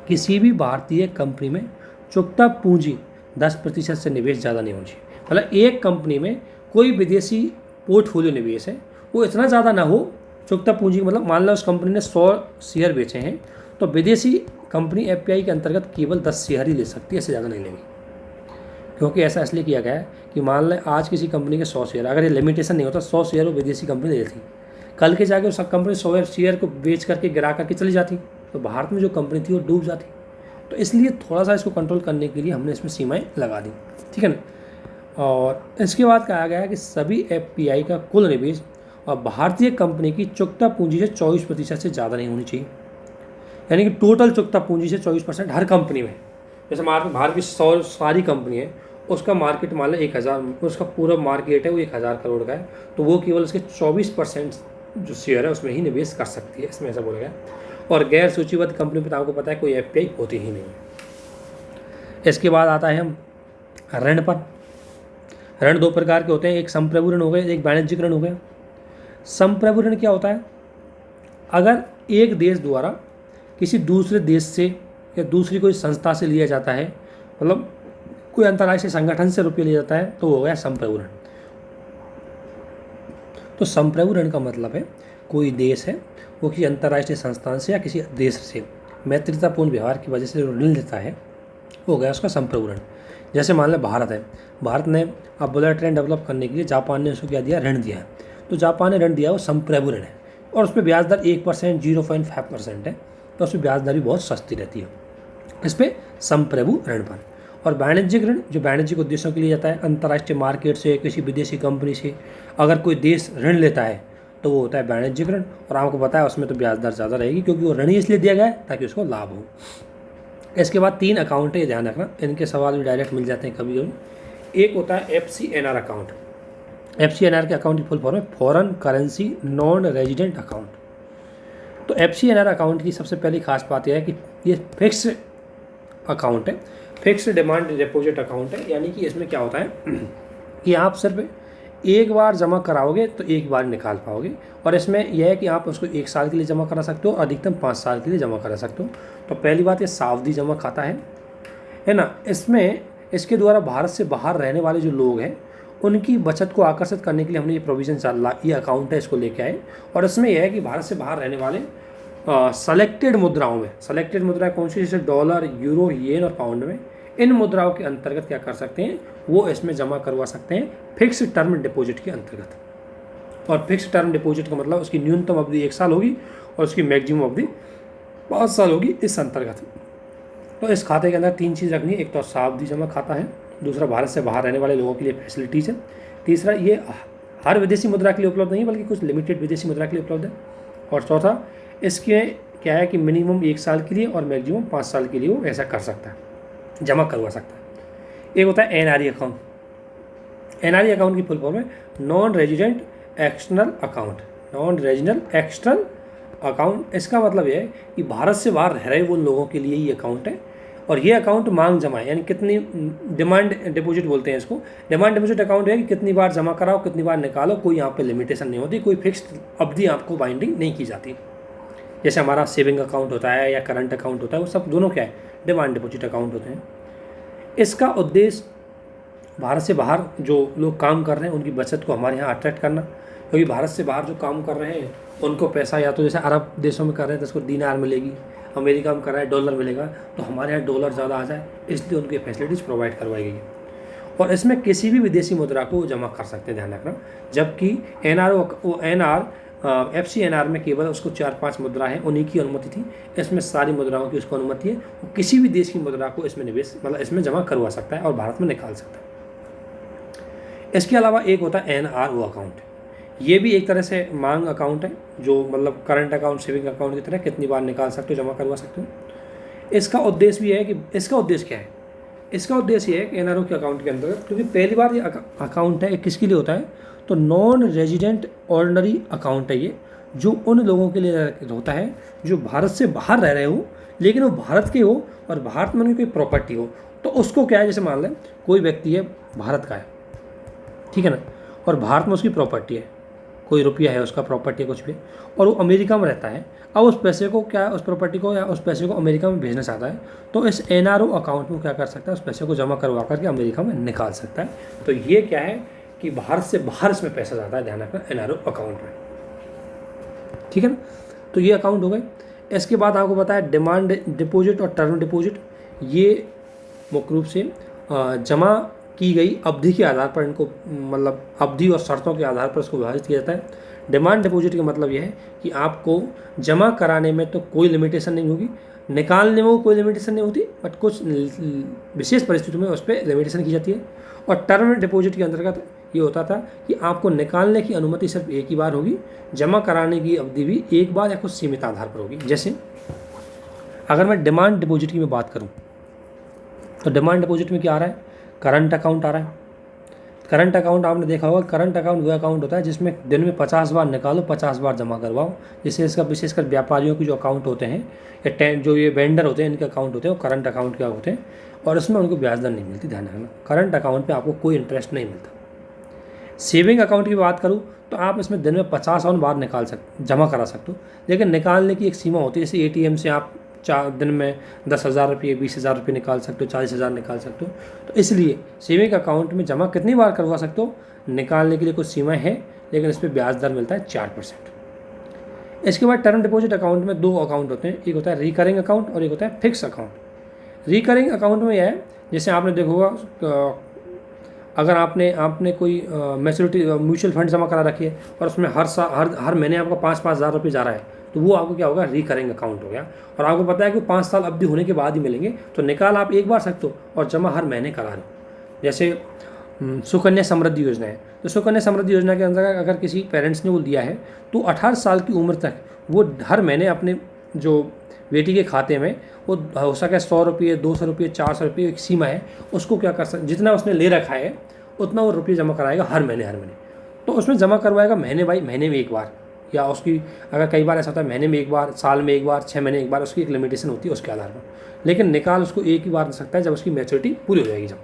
किसी भी भारतीय कंपनी में चुकता पूंजी 10% से निवेश ज़्यादा नहीं होनी चाहिए। मतलब एक कंपनी में कोई विदेशी पोर्टफोलियो निवेश है वो इतना ज़्यादा ना हो। चुकता पूंजी मतलब मान लो उस कंपनी ने 100 शेयर बेचे हैं, तो विदेशी कंपनी FPI के अंतर्गत केवल 10 शेयर ही ले सकती है, इससे ज़्यादा नहीं लेगी। क्योंकि ऐसा इसलिए किया गया है कि मान लें आज किसी कंपनी के 100 शेयर, अगर ये लिमिटेशन नहीं होता 100 शेयर वो विदेशी कंपनी ले लेती, कल के जाके उस कंपनी 100 शेयर को बेच करके गिरा करके चली जाती, तो भारत में जो कंपनी थी वो डूब जाती। तो इसलिए थोड़ा सा इसको कंट्रोल करने के लिए हमने इसमें सीमाएं लगा दी, ठीक है ना। और इसके बाद कहा गया है कि सभी FPI का कुल निवेश और भारतीय कंपनी की चुकता पूंजी से 24% से ज़्यादा नहीं होनी चाहिए। यानी कि टोटल चुकता पूंजी से 24% हर कंपनी में। जैसे भारत की 100 सारी कंपनी है, उसका मार्केट मान लें 1000, उसका पूरा मार्केट है वो 1000 करोड़ का है, तो वो केवल उसके 24% जो शेयर है उसमें ही निवेश कर सकती है, इसमें ऐसा बोला गया। और गैर सूचीबद्ध कंपनी पर आपको पता है कोई FPI होती ही नहीं है। इसके बाद आता है हम ऋण पर। ऋण 2 प्रकार के होते हैं, एक संप्रभु ऋण हो गए, एक वाणिज्यिक ऋण हो गया। संप्रभु ऋण क्या होता है? अगर एक देश द्वारा किसी दूसरे देश से या दूसरी कोई संस्था से लिया जाता है, मतलब कोई अंतर्राष्ट्रीय संगठन से रुपये लिया जाता है, तो हो गया संप्रभु ऋण। तो संप्रभु ऋण का मतलब है कोई देश है वो किसी अंतर्राष्ट्रीय संस्थान से या किसी देश से मैत्रीतापूर्ण व्यवहार की वजह से ऋण लेता है, हो गया उसका संप्रभु ऋण। जैसे मान लें भारत है, भारत ने अब बुलेट ट्रेन डेवलप करने के लिए जापान ने उसको क्या दिया, ऋण दिया। तो जापान ने ऋण दिया, वो संप्रभु ऋण है, और उस पर ब्याज दर 1%, 0.5% है, तो उस पर ब्याज दर भी बहुत सस्ती रहती है इस पर संप्रभु ऋण पर। और वाणिज्यिक ऋण जो वाणिज्यिक उद्देश्यों के लिए जाता है, अंतर्राष्ट्रीय मार्केट से किसी विदेशी कंपनी से अगर कोई देश ऋण लेता है तो वो होता है वाणिज्यिक ऋण। और आपको पता है उसमें तो ब्याज दर ज़्यादा रहेगी, क्योंकि वो ऋण ही इसलिए दिया गया है ताकि उसको लाभ हो। इसके बाद 3 अकाउंट है, ध्यान रखना, इनके सवाल भी डायरेक्ट मिल जाते हैं कभी कभी। एक होता है FCNR अकाउंट। FCNR के अकाउंट की फुल फॉर्म है foreign currency non resident account. तो FCNR अकाउंट की सबसे पहली खास बात यह है कि ये फिक्स अकाउंट है, फिक्स डिमांड डिपॉजिट अकाउंट है। यानी कि इसमें क्या होता है कि आप सिर्फ एक बार जमा कराओगे तो एक बार निकाल पाओगे, और इसमें यह है कि आप उसको 1 साल के लिए जमा करा सकते हो, अधिकतम 5 साल के लिए जमा करा सकते हो। तो पहली बात ये सावधि जमा खाता है ना। इसमें इसके द्वारा भारत से बाहर रहने वाले जो लोग हैं उनकी बचत को आकर्षित करने के लिए हमने ये प्रोविज़न ये अकाउंट है इसको लेके आए। और इसमें यह है कि भारत से बाहर रहने वाले सेलेक्टेड मुद्राओं में, सेलेक्टेड मुद्राएं कौन सी, जैसे डॉलर, यूरो, येन और पाउंड में, इन मुद्राओं के अंतर्गत क्या कर सकते हैं, वो इसमें जमा करवा सकते हैं फिक्स टर्म डिपॉजिट के अंतर्गत। और फिक्स टर्म डिपॉजिट का मतलब उसकी न्यूनतम अवधि 1 साल होगी और उसकी मैक्सिमम अवधि 5 साल होगी इस अंतर्गत। तो इस खाते के अंदर 3 चीज़ रखनी है, एक तो सावधि जमा खाता है, दूसरा भारत से बाहर रहने वाले लोगों के लिए फैसिलिटीज़ है, तीसरा ये हर विदेशी मुद्रा के लिए उपलब्ध नहीं बल्कि कुछ लिमिटेड विदेशी मुद्रा के लिए उपलब्ध है, और चौथा इसके क्या है कि मिनिमम 1 साल के लिए और मैक्सिमम 5 साल के लिए वो ऐसा कर सकता है, जमा करवा सकता है। एक होता है एनआरई अकाउंट। एनआरई अकाउंट की फुल फॉर्म है non resident external account, non resident external account. इसका मतलब यह है कि भारत से बाहर रह रहे उन लोगों के लिए ये अकाउंट है, और ये अकाउंट मांग जमा है, यानी कितनी डिमांड डिपॉजिट बोलते हैं इसको। डिमांड डिपॉजिट अकाउंट है कि कितनी बार जमा कराओ, कितनी बार निकालो, कोई यहाँ पे लिमिटेशन नहीं होती, कोई फिक्स्ड अवधि आपको बाइंडिंग नहीं की जाती। जैसे हमारा सेविंग अकाउंट होता है या करंट अकाउंट होता है, वो सब दोनों क्या है, डिमांड डिपॉजिट अकाउंट होते हैं। इसका उद्देश्य भारत से बाहर जो लोग काम कर रहे हैं उनकी बचत को हमारे यहाँ अट्रैक्ट करना, क्योंकि भारत से बाहर जो काम कर रहे हैं उनको पैसा या तो जैसे अरब देशों में कर रहे हैं तो उसको दीनार मिलेगी, अमेरिका में कर रहा है डॉलर मिलेगा, तो हमारे यहाँ डॉलर ज़्यादा आ जाए इसलिए उनकी फैसिलिटीज़ प्रोवाइड करवाई गई है। और इसमें किसी भी विदेशी मुद्रा को जमा कर सकते हैं, ध्यान रखना। जबकि FCNR में केवल उसको 4-5 मुद्रा है, उन्हीं की अनुमति थी। इसमें सारी मुद्राओं की उसको अनुमति है, वो किसी भी देश की मुद्रा को इसमें निवेश मतलब इसमें जमा करवा सकता है और भारत में निकाल सकता है। इसके अलावा एक होता है NRO अकाउंट। ये भी एक तरह से मांग अकाउंट है, जो मतलब करंट अकाउंट, सेविंग अकाउंट की तरह कितनी बार निकाल सकते हो, जमा करवा सकते हो। इसका उद्देश्य भी है कि इसका उद्देश्य क्या है, इसका उद्देश्य ये है कि NRO के अकाउंट के अंतर्गत, क्योंकि पहली बार ये अकाउंट है, किसके लिए होता है, तो नॉन रेजिडेंट ऑर्डिनरी अकाउंट है ये, जो उन लोगों के लिए होता है जो भारत से बाहर रह रहे हो लेकिन वो भारत के हो और भारत में उनकी कोई प्रॉपर्टी हो। तो उसको क्या है, जैसे मान लें कोई व्यक्ति है भारत का है, ठीक है ना, और भारत में उसकी प्रॉपर्टी है, कोई रुपया है उसका, प्रॉपर्टी है कुछ भी, और वो अमेरिका में रहता है। अब उस पैसे को क्या, उस प्रॉपर्टी को या उस पैसे को अमेरिका में भेजना चाहता है, तो इस NRO अकाउंट में क्या कर सकता है, उस पैसे को जमा करवा करके अमेरिका में निकाल सकता है। तो ये क्या है कि भारत से बाहर इसमें पैसा जाता है, ध्यान रखना, NRO अकाउंट में, ठीक है ना। तो ये अकाउंट हो गए। इसके बाद आपको बताया डिमांड डिपॉजिट और टर्म डिपॉजिट, ये मुख्य रूप से जमा की गई अवधि के आधार पर इनको मतलब अवधि और शर्तों के आधार पर इसको विभाजित किया जाता है। डिमांड डिपॉजिट का मतलब यह है कि आपको जमा कराने में तो कोई लिमिटेशन नहीं होगी, निकालने में कोई लिमिटेशन नहीं होती, बट कुछ विशेष परिस्थितियों में उस पर लिमिटेशन की जाती है। और टर्म डिपॉजिट के अंतर्गत ये होता था कि आपको निकालने की अनुमति सिर्फ एक ही बार होगी, जमा कराने की अवधि भी एक बार या कुछ सीमित आधार पर होगी। जैसे अगर मैं डिमांड डिपॉजिट की मैं बात करूँ तो डिमांड डिपॉजिट में क्या आ रहा है, करंट अकाउंट आ रहा है। करंट अकाउंट आपने देखा होगा, करंट अकाउंट वो अकाउंट होता है जिसमें दिन में 50 बार निकालो, 50 बार जमा करवाओ। जैसे इसका विशेषकर व्यापारियों के जो अकाउंट होते हैं या जो ये वेंडर होते हैं इनके अकाउंट होते हैं वो करंट अकाउंट क्या होते हैं, और इसमें उनको ब्याज दर नहीं मिलती, ध्यान रखना। करंट अकाउंट पे आपको कोई इंटरेस्ट नहीं मिलता। सेविंग अकाउंट की बात करूँ तो आप इसमें दिन में 50 बार जमा करा सकते हो, लेकिन निकालने की एक सीमा होती है। जैसे ATM से आप 4 दिन में 10,000 रुपये, 20,000 रुपये निकाल सकते हो, 40,000 निकाल सकते हो। तो इसलिए सेविंग अकाउंट में जमा कितनी बार करवा सकते हो, निकालने के लिए कुछ सीमाएं हैं, लेकिन इस पर ब्याज दर मिलता है 4%। इसके बाद टर्म डिपॉजिट अकाउंट में 2 अकाउंट होते हैं, एक होता है रिकरिंग अकाउंट और एक होता है फिक्स अकाउंट। रिकरिंग अकाउंट में यह है, जैसे आपने देखा होगा अगर आपने कोई मैच्योरिटी म्यूचुअल फंड जमा करा रखी है और उसमें हर महीने आपको 5-5 हज़ार रुपये जा रहा है, तो वो आपको क्या होगा, रिकरिंग अकाउंट हो गया। और आपको पता है कि 5 साल अवधि होने के बाद ही मिलेंगे, तो निकाल आप एक बार सकते हो और जमा हर महीने करा रहे हो। जैसे सुकन्या समृद्धि योजना है, तो सुकन्या समृद्धि योजना के अंदर अगर किसी पेरेंट्स ने वो दिया है तो 18 साल की उम्र तक वो हर महीने अपने जो बेटी के खाते में वो हो सके 100 रुपये, 200 रुपये, 400 रुपये, एक सीमा है, उसको क्या कर सकते, जितना उसने ले रखा है उतना वो रुपये जमा कराएगा हर महीने। तो उसमें जमा करवाएगा महीने बाई महीने में एक बार, या उसकी अगर कई बार ऐसा होता है महीने में एक बार, साल में एक बार, 6 महीने एक बार, उसकी एक लिमिटेशन होती है उसके आधार पर। लेकिन निकाल उसको एक ही बार दे सकता है जब उसकी मैच्योरिटी पूरी हो जाएगी जब,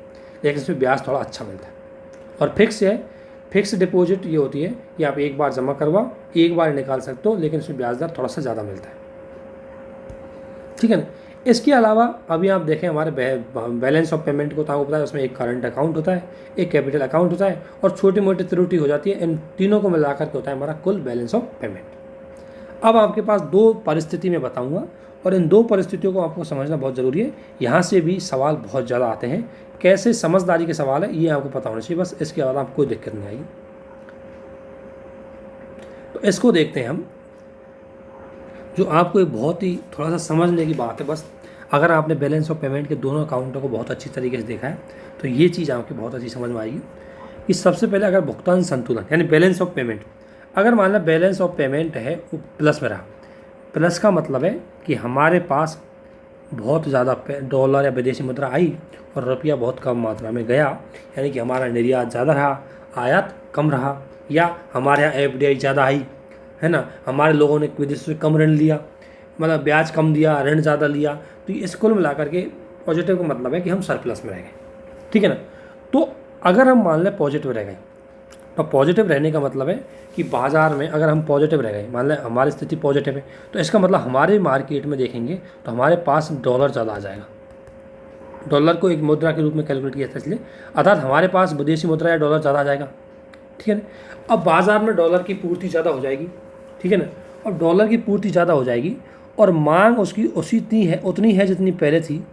लेकिन इसमें ब्याज थोड़ा अच्छा मिलता है। और फिक्स है, फिक्स डिपॉजिट ये होती है कि आप एक बार जमा करवाओ, एक बार निकाल सकते हो, लेकिन इसमें ब्याज दर थोड़ा सा ज़्यादा मिलता है, ठीक है ना। इसके अलावा अभी आप देखें हमारे बैलेंस ऑफ पेमेंट को तो आपको पता है उसमें एक करंट अकाउंट होता है, एक कैपिटल अकाउंट होता है और छोटी मोटी त्रुटि हो जाती है, इन तीनों को मिलाकर के होता है हमारा कुल बैलेंस ऑफ पेमेंट। अब आपके पास दो परिस्थिति में बताऊंगा और इन दो परिस्थितियों को आपको समझना बहुत ज़रूरी है। यहाँ से भी सवाल बहुत ज़्यादा आते हैं, कैसे समझदारी के सवाल है ये आपको पता होना चाहिए, बस इसके बाद आपको कोई दिक्कत नहीं आएगी। तो इसको देखते हैं हम, जो आपको एक बहुत ही थोड़ा सा समझने की बात है। बस अगर आपने बैलेंस ऑफ पेमेंट के दोनों अकाउंटों को बहुत अच्छी तरीके से देखा है तो ये चीज़ आपकी बहुत अच्छी समझ में आएगी कि सबसे पहले अगर भुगतान संतुलन यानी बैलेंस ऑफ पेमेंट, अगर मान लो बैलेंस ऑफ पेमेंट है वो प्लस में रहा, प्लस का मतलब है कि हमारे पास बहुत ज़्यादा डॉलर या विदेशी मुद्रा आई और रुपया बहुत कम मात्रा में गया, यानी कि हमारा निर्यात ज़्यादा रहा, आयात कम रहा, या हमारे यहाँ एफडीआई ज़्यादा आई है ना, हमारे लोगों ने विदेशों से कम ऋण लिया, मतलब ब्याज कम दिया, ऋण ज़्यादा लिया, तो इस कुल मिलाकर के पॉजिटिव का मतलब है कि हम सरप्लस में रह गए, ठीक है ना। तो अगर हम मान लें पॉजिटिव रह गए, तो पॉजिटिव रहने का मतलब है कि बाज़ार में अगर हम पॉजिटिव रह गए, मान लें हमारी स्थिति पॉजिटिव है, तो इसका मतलब हमारे मार्केट में देखेंगे तो हमारे पास डॉलर ज़्यादा आ जाएगा। डॉलर को एक मुद्रा के रूप में कैलकुलेट किया था इसलिए, अर्थात हमारे पास विदेशी मुद्रा या डॉलर ज़्यादा आ जाएगा, ठीक है ना। अब बाज़ार में डॉलर की पूर्ति ज़्यादा हो जाएगी, ठीक है ना, और डॉलर की पूर्ति ज़्यादा हो जाएगी और मांग उसकी उतनी है जितनी पहले थी,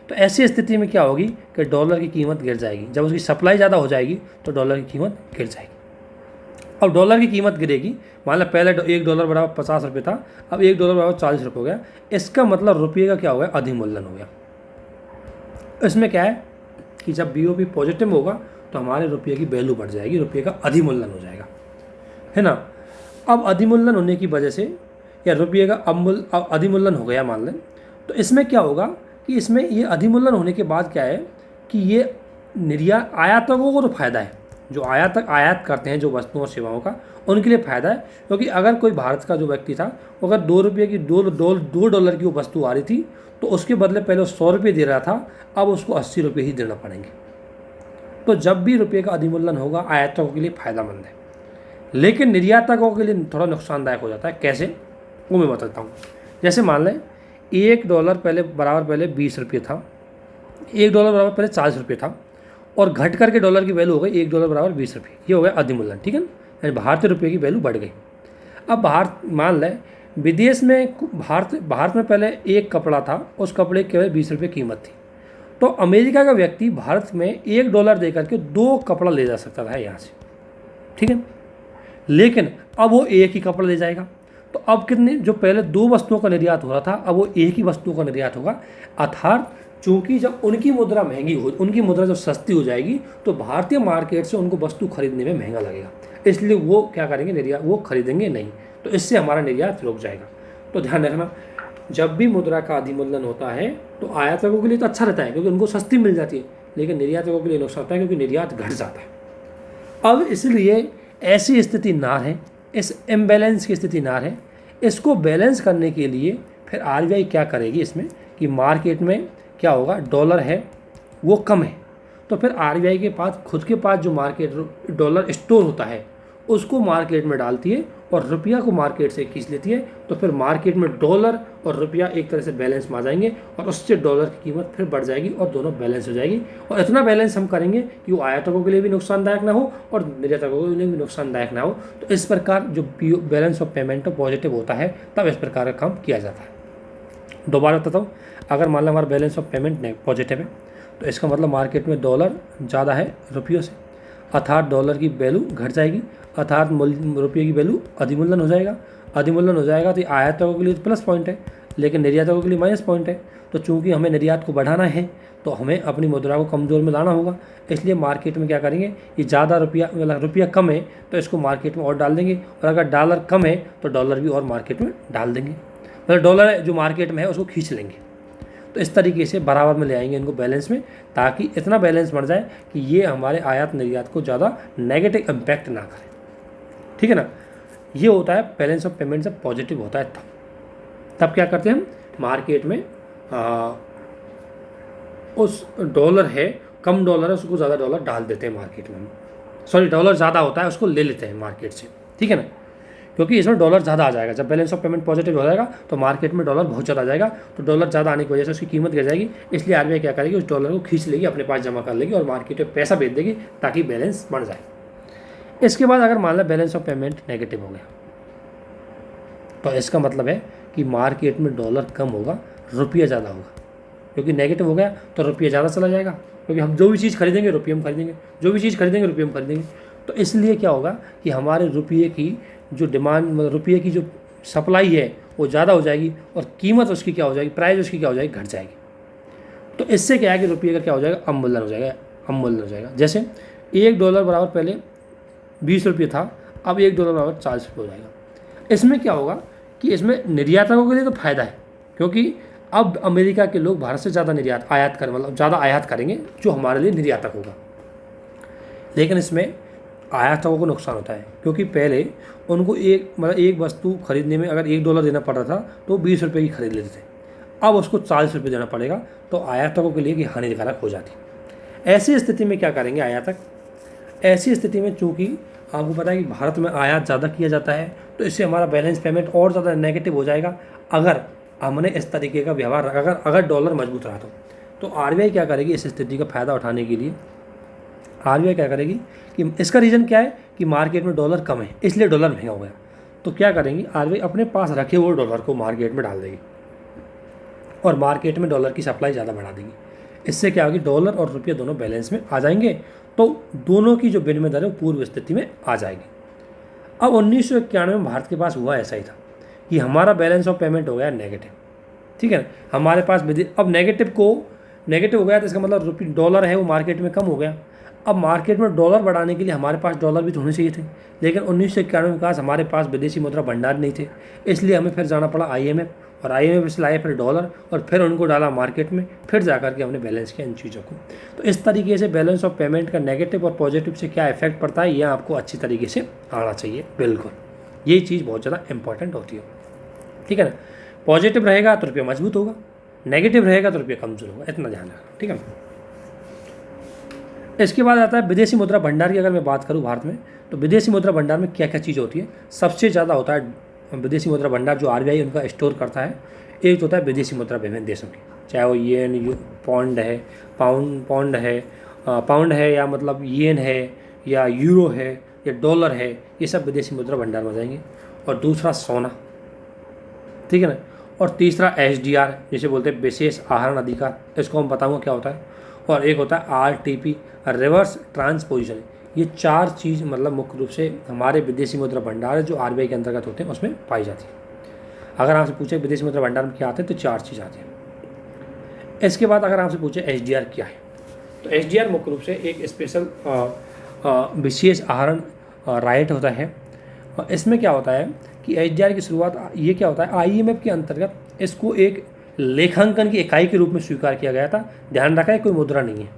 तो ऐसी स्थिति में क्या होगी कि डॉलर की कीमत गिर जाएगी। जब उसकी सप्लाई ज़्यादा हो जाएगी तो डॉलर की कीमत गिर जाएगी। अब डॉलर की कीमत गिरेगी, मान लो पहले $1 बराबर 50 रुपये था, अब $1 बराबर 40 रुपये हो गया, इसका मतलब रुपये का क्या हो गया, अधिमूल्यन हो गया। इसमें क्या है कि जब बीओपी पॉजिटिव होगा तो हमारे रुपये की वैल्यू बढ़ जाएगी, रुपये का अधिमूल्यन हो जाएगा, है ना। अब अधिमूल्यन होने की वजह से या रुपये का अधिमूल्यन हो गया मान लें, तो इसमें क्या होगा कि इसमें ये अधिमूल्यन होने के बाद क्या है कि ये निर्यात आयातकों को तो फायदा है, जो आयात करते हैं जो वस्तुओं और सेवाओं का, उनके लिए फ़ायदा है। क्योंकि अगर कोई भारत का जो व्यक्ति था वो अगर $2 की वो वस्तु आ रही थी तो उसके बदले पहले वो $100 दे रहा था, अब उसको $80 ही देना पड़ेंगे। तो जब भी रुपये का अधिमूल्यन होगा आयातकों के लिए फ़ायदेमंद है, लेकिन निर्यातकों के लिए थोड़ा नुकसानदायक हो जाता है। कैसे, वो मैं बताता हूँ। जैसे मान लें $1 पहले 20 रुपये था, $1 बराबर पहले 40 रुपये था और घट करके डॉलर की वैल्यू हो गई $1 बराबर 20 रुपये, ये हो गया अधिमूल्यन, ठीक है ना, यानी भारतीय रुपये की वैल्यू बढ़ गई। अब मान लें विदेश में भारत में पहले एक कपड़ा था, उस कपड़े की केवल 20 रुपये कीमत थी, तो अमेरिका का व्यक्ति भारत में $1 दे करके 2 कपड़ा ले जा सकता था यहाँ से, ठीक है। लेकिन अब वो एक ही कपड़ा ले जाएगा, तो अब कितने, जो पहले 2 वस्तुओं का निर्यात हो रहा था अब वो एक ही वस्तु का निर्यात होगा। अर्थात चूँकि जब उनकी मुद्रा महंगी हो, उनकी मुद्रा जब सस्ती हो जाएगी तो भारतीय मार्केट से उनको वस्तु खरीदने में महंगा लगेगा, इसलिए वो क्या करेंगे, निर्यात वो खरीदेंगे नहीं, तो इससे हमारा निर्यात रुक जाएगा। तो ध्यान रखना, जब भी मुद्रा का अधिमूल्यन होता है तो आयातकों के लिए तो अच्छा रहता है क्योंकि उनको सस्ती मिल जाती है, लेकिन निर्यातकों के लिए नुकसान होता है क्योंकि निर्यात घट जाता है। अब इसलिए ऐसी स्थिति ना रहे, इस इम्बैलेंस की स्थिति ना रहे, इसको बैलेंस करने के लिए फिर आरबीआई क्या करेगी इसमें कि मार्केट में क्या होगा, डॉलर है वो कम है, तो फिर आरबीआई के पास खुद के पास जो मार्केट डॉलर स्टोर होता है उसको मार्केट में डालती है और रुपया को मार्केट से खींच लेती है, तो फिर मार्केट में डॉलर और रुपया एक तरह से बैलेंस में आ जाएंगे और उससे डॉलर की कीमत फिर बढ़ जाएगी और दोनों बैलेंस हो जाएगी। और इतना बैलेंस हम करेंगे कि वो आयातकों के लिए भी नुकसानदायक ना हो और निर्यातकों के लिए भी नुकसानदायक ना हो। तो इस प्रकार जो बैलेंस ऑफ पेमेंट पॉजिटिव होता है तब इस प्रकार का काम किया जाता है। दोबारा बताता हूँ, अगर मान लो हमारा बैलेंस ऑफ पेमेंट पॉजिटिव है तो इसका मतलब मार्केट में डॉलर ज़्यादा है रुपयों से, अर्थात डॉलर की वैल्यू घट जाएगी, अर्थात रुपये की वैल्यू अधिमूल्यन हो जाएगा। अधिमूल्यन हो जाएगा तो आयातकों के लिए प्लस पॉइंट है लेकिन निर्यातकों के लिए माइनस पॉइंट है। तो चूंकि हमें निर्यात को बढ़ाना है तो हमें अपनी मुद्रा को कमज़ोर में लाना होगा, इसलिए मार्केट में क्या करेंगे, ये ज़्यादा रुपया कम है तो इसको मार्केट में और डाल देंगे, और अगर डॉलर कम है तो डॉलर भी और मार्केट में डाल देंगे, मतलब डॉलर जो मार्केट में है उसको खींच लेंगे। तो इस तरीके से बराबर में ले आएंगे इनको बैलेंस में, ताकि इतना बैलेंस बन जाए कि ये हमारे आयात निर्यात को ज़्यादा नेगेटिव इम्पैक्ट ना करे, ठीक है ना। ये होता है बैलेंस ऑफ पेमेंट जब पॉजिटिव होता है तब क्या करते हैं हम, मार्केट में उस डॉलर है कम डॉलर है उसको ज़्यादा डॉलर डाल देते हैं मार्केट में, सॉरी डॉलर ज़्यादा होता है उसको ले लेते हैं मार्केट से, ठीक है ना। क्योंकि इसमें डॉलर ज़्यादा आ जाएगा। जब बैलेंस ऑफ पेमेंट पॉजिटिव हो जाएगा तो मार्केट में डॉलर बहुत ज़्यादा आ जाएगा, तो डॉलर ज़्यादा आने की वजह से उसकी कीमत गिर जाएगी। इसलिए आरबीआई क्या करेगी, उस डॉलर को खींच लेगी, अपने पास जमा कर लेगी और मार्केट में पैसा भेज देगी ताकि बैलेंस बढ़ जाए। इसके बाद अगर मान लो बैलेंस ऑफ पेमेंट नेगेटिव हो गया तो इसका मतलब है कि मार्केट में डॉलर कम होगा, रुपया ज़्यादा होगा। क्योंकि नेगेटिव हो गया तो रुपया ज़्यादा चला जाएगा, क्योंकि हम जो भी चीज़ खरीदेंगे रुपये में खरीदेंगे, जो भी चीज़ खरीदेंगे रुपये में खरीदेंगे। तो इसलिए क्या होगा कि हमारे रुपये की जो डिमांड, मतलब रुपये की जो सप्लाई है वो ज़्यादा हो जाएगी और कीमत उसकी क्या हो जाएगी, प्राइस उसकी क्या हो जाएगी, घट जाएगी। तो इससे क्या है कि रुपये का क्या हो जाएगा, अवमूल्यन हो जाएगा, अवमूल्यन हो जाएगा। जैसे $1 बराबर पहले 20 रुपये था, अब $1 बराबर 40 रुपये हो जाएगा। इसमें क्या होगा कि इसमें निर्यातकों के लिए तो फ़ायदा है, क्योंकि अब अमेरिका के लोग भारत से ज़्यादा आयात कर, मतलब ज़्यादा आयात करेंगे, जो हमारे लिए निर्यातक होगा। लेकिन इसमें आयातकों को नुकसान होता है, क्योंकि पहले उनको एक वस्तु खरीदने में अगर $1 देना पड़ रहा था तो 20 रुपये की खरीद लेते थे, अब उसको 40 रुपये देना पड़ेगा, तो आयातकों के लिए कि हानिकारक हो जाती। ऐसी स्थिति में क्या करेंगे आयातक, ऐसी स्थिति में चूँकि आपको पता है कि भारत में आयात ज़्यादा किया जाता है, तो इससे हमारा बैलेंस पेमेंट और ज़्यादा नेगेटिव हो जाएगा। अगर हमने इस तरीके का व्यवहार, अगर डॉलर मजबूत रहा तो आरबीआई क्या करेगी, इस स्थिति का फ़ायदा उठाने के लिए आरबीआई क्या करेगी कि इसका रीज़न क्या है कि मार्केट में डॉलर कम है, इसलिए डॉलर महंगा हो गया। तो क्या करेंगी, आरबीआई अपने पास रखे हुए डॉलर को मार्केट में डाल देगी और मार्केट में डॉलर की सप्लाई ज़्यादा बढ़ा देगी। इससे क्या होगी, डॉलर और रुपये दोनों बैलेंस में आ जाएंगे, तो दोनों की जो विनिमय दर है वो पूर्व स्थिति में आ जाएगी। अब 1991 में भारत के पास हुआ ऐसा ही था कि हमारा बैलेंस ऑफ पेमेंट हो गया नेगेटिव, ठीक है ना। हमारे पास अब नेगेटिव हो गया तो इसका मतलब डॉलर है वो मार्केट में कम हो गया। अब मार्केट में डॉलर बढ़ाने के लिए हमारे पास डॉलर भी तो होने चाहिए थे, लेकिन 1991 के पास हमारे पास विदेशी मुद्रा भंडार नहीं थे, इसलिए हमें फिर जाना पड़ा IMF, और IMF से लाए फिर डॉलर और फिर उनको डाला मार्केट में, फिर जा कर के हमने बैलेंस किया इन चीज़ों को। तो इस तरीके से बैलेंस ऑफ पेमेंट का नेगेटिव और पॉजिटिव से क्या इफेक्ट पड़ता है, यह आपको अच्छी तरीके से आना चाहिए। बिल्कुल ये चीज़ बहुत ज़्यादा इंपॉर्टेंट होती है, ठीक है ना। पॉजिटिव रहेगा तो रुपया मजबूत होगा, नेगेटिव रहेगा तो रुपया कमजोर होगा, इतना ध्यान रखना, ठीक है। इसके बाद आता है विदेशी मुद्रा भंडार की। अगर मैं बात करूँ भारत में, तो विदेशी मुद्रा भंडार में क्या क्या चीज़ होती है। सबसे ज़्यादा होता है विदेशी मुद्रा भंडार जो आरबीआई उनका स्टोर करता है। एक तो होता है विदेशी मुद्रा विभिन्न देशों की, चाहे वो येन, पाउंड है या मतलब येन है या यूरो है या डॉलर है, ये सब विदेशी मुद्रा भंडार में जाएंगे। और दूसरा सोना, ठीक है ना। और तीसरा SDR जिसे बोलते हैं विशेष आहरण अधिकार, इसको हम बताऊंगा क्या होता है। और एक होता है RTP, रिवर्स ट्रांसपोजिशन। ये 4 चीज़ मतलब मुख्य रूप से हमारे विदेशी मुद्रा भंडार है जो आरबीआई के अंतर्गत होते हैं उसमें पाई जाती है। अगर आपसे पूछे विदेशी मुद्रा भंडार में क्या आते हैं तो 4 चीज़ आती हैं। इसके बाद अगर आपसे पूछे SDR क्या है, तो SDR मुख्य रूप से एक स्पेशल विशेष आहरण राइट होता है। और इसमें क्या होता है कि SDR की शुरुआत ये क्या होता है, IMF के अंतर्गत इसको एक लेखांकन की इकाई के रूप में स्वीकार किया गया था। ध्यान रखा है कोई मुद्रा नहीं है,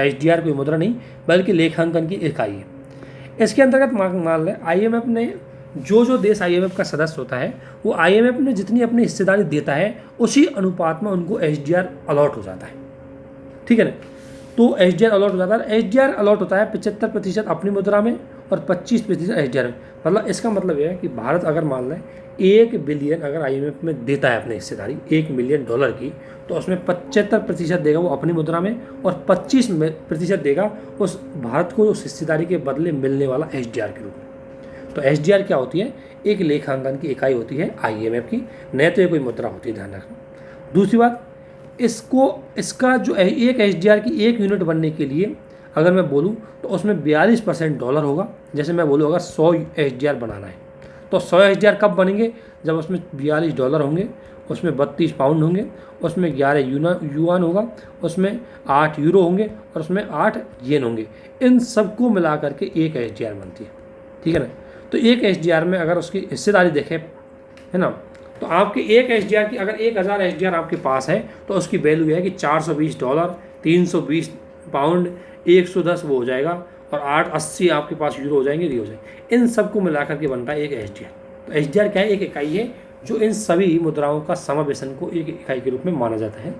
SDR कोई मुद्रा नहीं बल्कि लेखांकन की इकाई है। इसके अंतर्गत मान लें IMF ने जो देश IMF का सदस्य होता है वो IMF ने जितनी अपनी हिस्सेदारी देता है उसी अनुपात में उनको SDR अलॉट हो जाता है, ठीक है ना। तो SDR अलॉट हो जाता है। SDR अलॉट होता है 75% अपनी मुद्रा में और 25% SDR में। मतलब इसका मतलब यह है कि भारत अगर मान लें 1 बिलियन अगर IMF में देता है अपनी हिस्सेदारी $1 मिलियन की, तो उसमें 75% देगा वो अपनी मुद्रा में और 25% देगा उस भारत को उस हिस्सेदारी के बदले मिलने वाला SDR के रूप में। तो SDR क्या होती है, एक लेखांकन की इकाई होती है IMF की, न तो ये कोई मुद्रा होती है, ध्यान रखना। दूसरी बात, इसका जो एक SDR की 1 यूनिट बनने के लिए अगर मैं बोलूँ तो उसमें 42% डॉलर होगा। जैसे मैं बोलूँ अगर 100 SDR बनाना है तो 100 SDR कब बनेंगे, जब उसमें $42 होंगे, उसमें 32 पाउंड होंगे, उसमें 11 युआन होगा, उसमें 8 यूरो होंगे और उसमें 8 येन होंगे। इन सबको मिला करके एक SDR बनती है, ठीक है ना। तो एक SDR में अगर उसकी हिस्सेदारी देखें, है ना, तो आपके एक SDR की अगर 1000 SDR आपके पास है तो उसकी वैल्यू है कि $420, 320 पाउंड, 110 वो हो जाएगा और 880 आपके पास यूरो हो जाएंगे, हो जाएंगे। इन सबको मिलाकर के बनता है एक SDR। तो SDR क्या है, एक इकाई है जो इन सभी मुद्राओं का समावेशन को एक इकाई के रूप में माना जाता है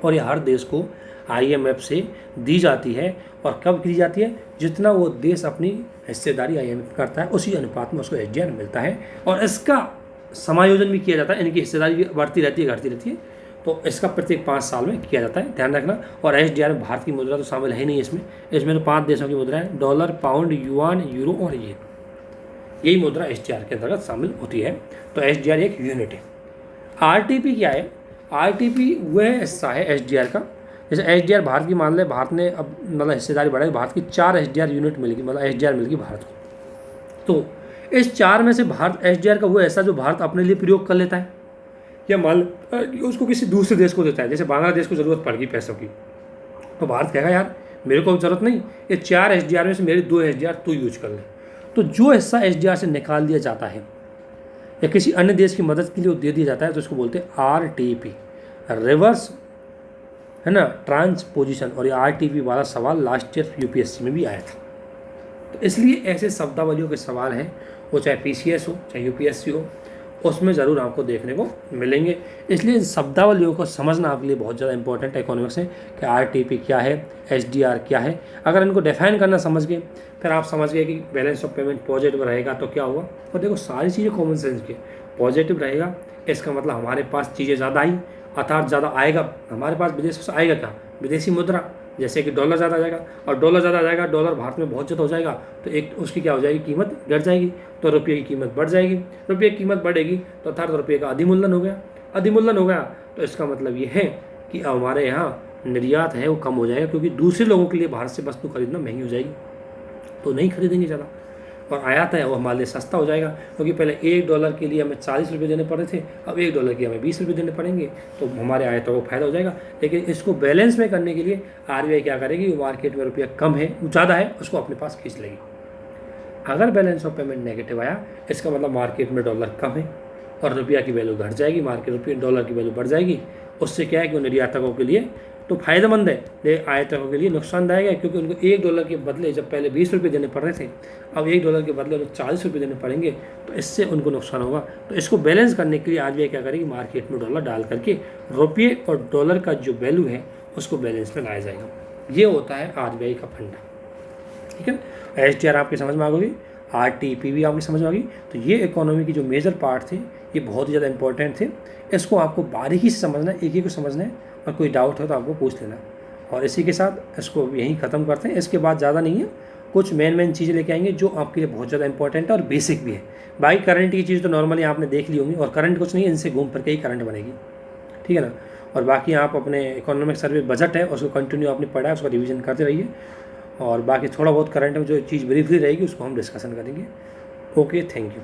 और ये हर देश को IMF से दी जाती है। और कब दी जाती है? जितना वो देश अपनी हिस्सेदारी IMF करता है उसी अनुपात में उसको SDR मिलता है। और इसका समायोजन भी किया जाता है, इनकी हिस्सेदारी भी बढ़ती रहती है, घटती रहती है। तो इसका प्रत्येक 5 साल में किया जाता है, ध्यान रखना। और SDR में भारत की मुद्रा तो शामिल है ही नहीं इसमें तो 5 देशों की मुद्रा है, डॉलर, पाउंड, युआन, यूरो और येन। यही मुद्रा SDR के अंतर्गत शामिल होती है। तो SDR एक यूनिट है। RTP क्या है? RTP वह हिस्सा है SDR का, जैसे SDR भारत की मान ले, भारत ने अब मतलब हिस्सेदारी बढ़ाई, भारत की 4 SDR यूनिट मिलेगी, मतलब SDR मिलेगी भारत को। तो इस 4 में से भारत SDR का वो हिस्सा जो भारत अपने लिए प्रयोग कर लेता है या मान उसको किसी दूसरे देश को देता है, जैसे बांग्लादेश को ज़रूरत पड़ गई पैसों की, तो भारत कहेगा यार मेरे को ज़रूरत नहीं, ये 4 SDR में से मेरे 2 SDR तू यूज कर ले। तो जो हिस्सा SDR से निकाल दिया जाता है या किसी अन्य देश की मदद के लिए दे दिया जाता है तो इसको बोलते हैं RTP, रिवर्स, है ना, ट्रांसपोजिशन। और ये RTP वाला सवाल लास्ट ईयर UPSC में भी आया था। तो इसलिए ऐसे शब्दावलियों के सवाल हैं, वो चाहे PCS हो चाहे UPSC हो, उसमें ज़रूर आपको देखने को मिलेंगे। इसलिए इन शब्दावलियों को समझना आपके लिए बहुत ज़्यादा इंपॉर्टेंट है इकोनॉमिक्स में, कि RTP क्या है, SDR क्या है। अगर इनको डिफाइन करना समझ गए, फिर आप समझ गए कि बैलेंस ऑफ पेमेंट पॉजिटिव रहेगा तो क्या हुआ। और देखो सारी चीज़ें कॉमन सेंस की, पॉजिटिव रहेगा इसका मतलब हमारे पास चीज़ें ज़्यादा आई, अर्थात ज़्यादा आएगा हमारे पास, विदेश से आएगा क्या, विदेशी मुद्रा, जैसे कि डॉलर ज़्यादा आ जाएगा। और डॉलर ज़्यादा आ जाएगा, डॉलर भारत में बहुत ज़्यादा हो जाएगा, तो एक उसकी क्या हो जाएगी, कीमत घट जाएगी, तो रुपये की कीमत बढ़ जाएगी। रुपये की कीमत बढ़ेगी तो अर्थात रुपये का अधिमूल्यन हो गया, अधिमूल्यन हो गया तो इसका मतलब ये है कि हमारे यहाँ निर्यात है वो कम हो जाएगा, क्योंकि दूसरे लोगों के लिए भारत से वस्तु खरीदना महंगी हो जाएगी, तो नहीं खरीदेंगे ज़्यादा। और आयात है वो हमारे लिए सस्ता हो जाएगा, क्योंकि पहले $1 के लिए हमें 40 रुपये देने पड़े थे, अब $1 के हमें 20 रुपये देने पड़ेंगे, तो हमारे आयातों को फायदा हो जाएगा। लेकिन इसको बैलेंस में करने के लिए RBI क्या करेगी, वो मार्केट में रुपया कम है, ज़्यादा है, उसको अपने पास खींच लेगी। अगर बैलेंस ऑफ पेमेंट नेगेटिव आया, इसका मतलब मार्केट में डॉलर कम है और रुपया की वैल्यू घट जाएगी, मार्केट रुपये डॉलर की वैल्यू बढ़ जाएगी। उससे क्या है कि वो निर्यातकों के लिए तो फायदेमंद है, लेकिन आयातकों के लिए नुकसानदायक है, क्योंकि उनको $1 के बदले जब पहले 20 रुपये देने पड़ रहे थे, अब $1 के बदले उन्हें 40 रुपये देने पड़ेंगे, तो इससे उनको नुकसान होगा। तो इसको बैलेंस करने के लिए RBI क्या करेगी, मार्केट में डॉलर डाल करके रुपये और डॉलर का जो वैल्यू है उसको बैलेंस में लाया जाएगा। ये होता है RBI का फंडा, ठीक है। SDR आपकी समझ में आ गई, RTP भी आपकी समझ में आ गई। तो ये इकोनॉमी की जो मेजर पार्ट थे ये बहुत ही ज़्यादा इंपॉर्टेंट थे, इसको आपको बारीकी से समझना है, एक को समझना है, और कोई डाउट हो तो आपको पूछ लेना। और इसी के साथ इसको यहीं ख़त्म करते हैं, इसके बाद ज़्यादा नहीं है, कुछ मेन चीज़ें लेके आएंगे जो आपके लिए बहुत ज़्यादा इंपॉर्टेंट है और बेसिक भी है। बाकी करंट की चीज़ तो नॉर्मली आपने देख ली होंगी, और करंट कुछ नहीं है, इनसे घूम फिर के ही करंट बनेगी, ठीक है ना। और बाकी आप अपने इकोनॉमिक सर्विस बजट है उसको कंटिन्यू आपने पढ़ा है, उसका रिवीजन करते रहिए। और बाकी थोड़ा बहुत करंट में जो चीज़ ब्रीफली रहेगी उसको हम डिस्कशन करेंगे। Okay, thank you.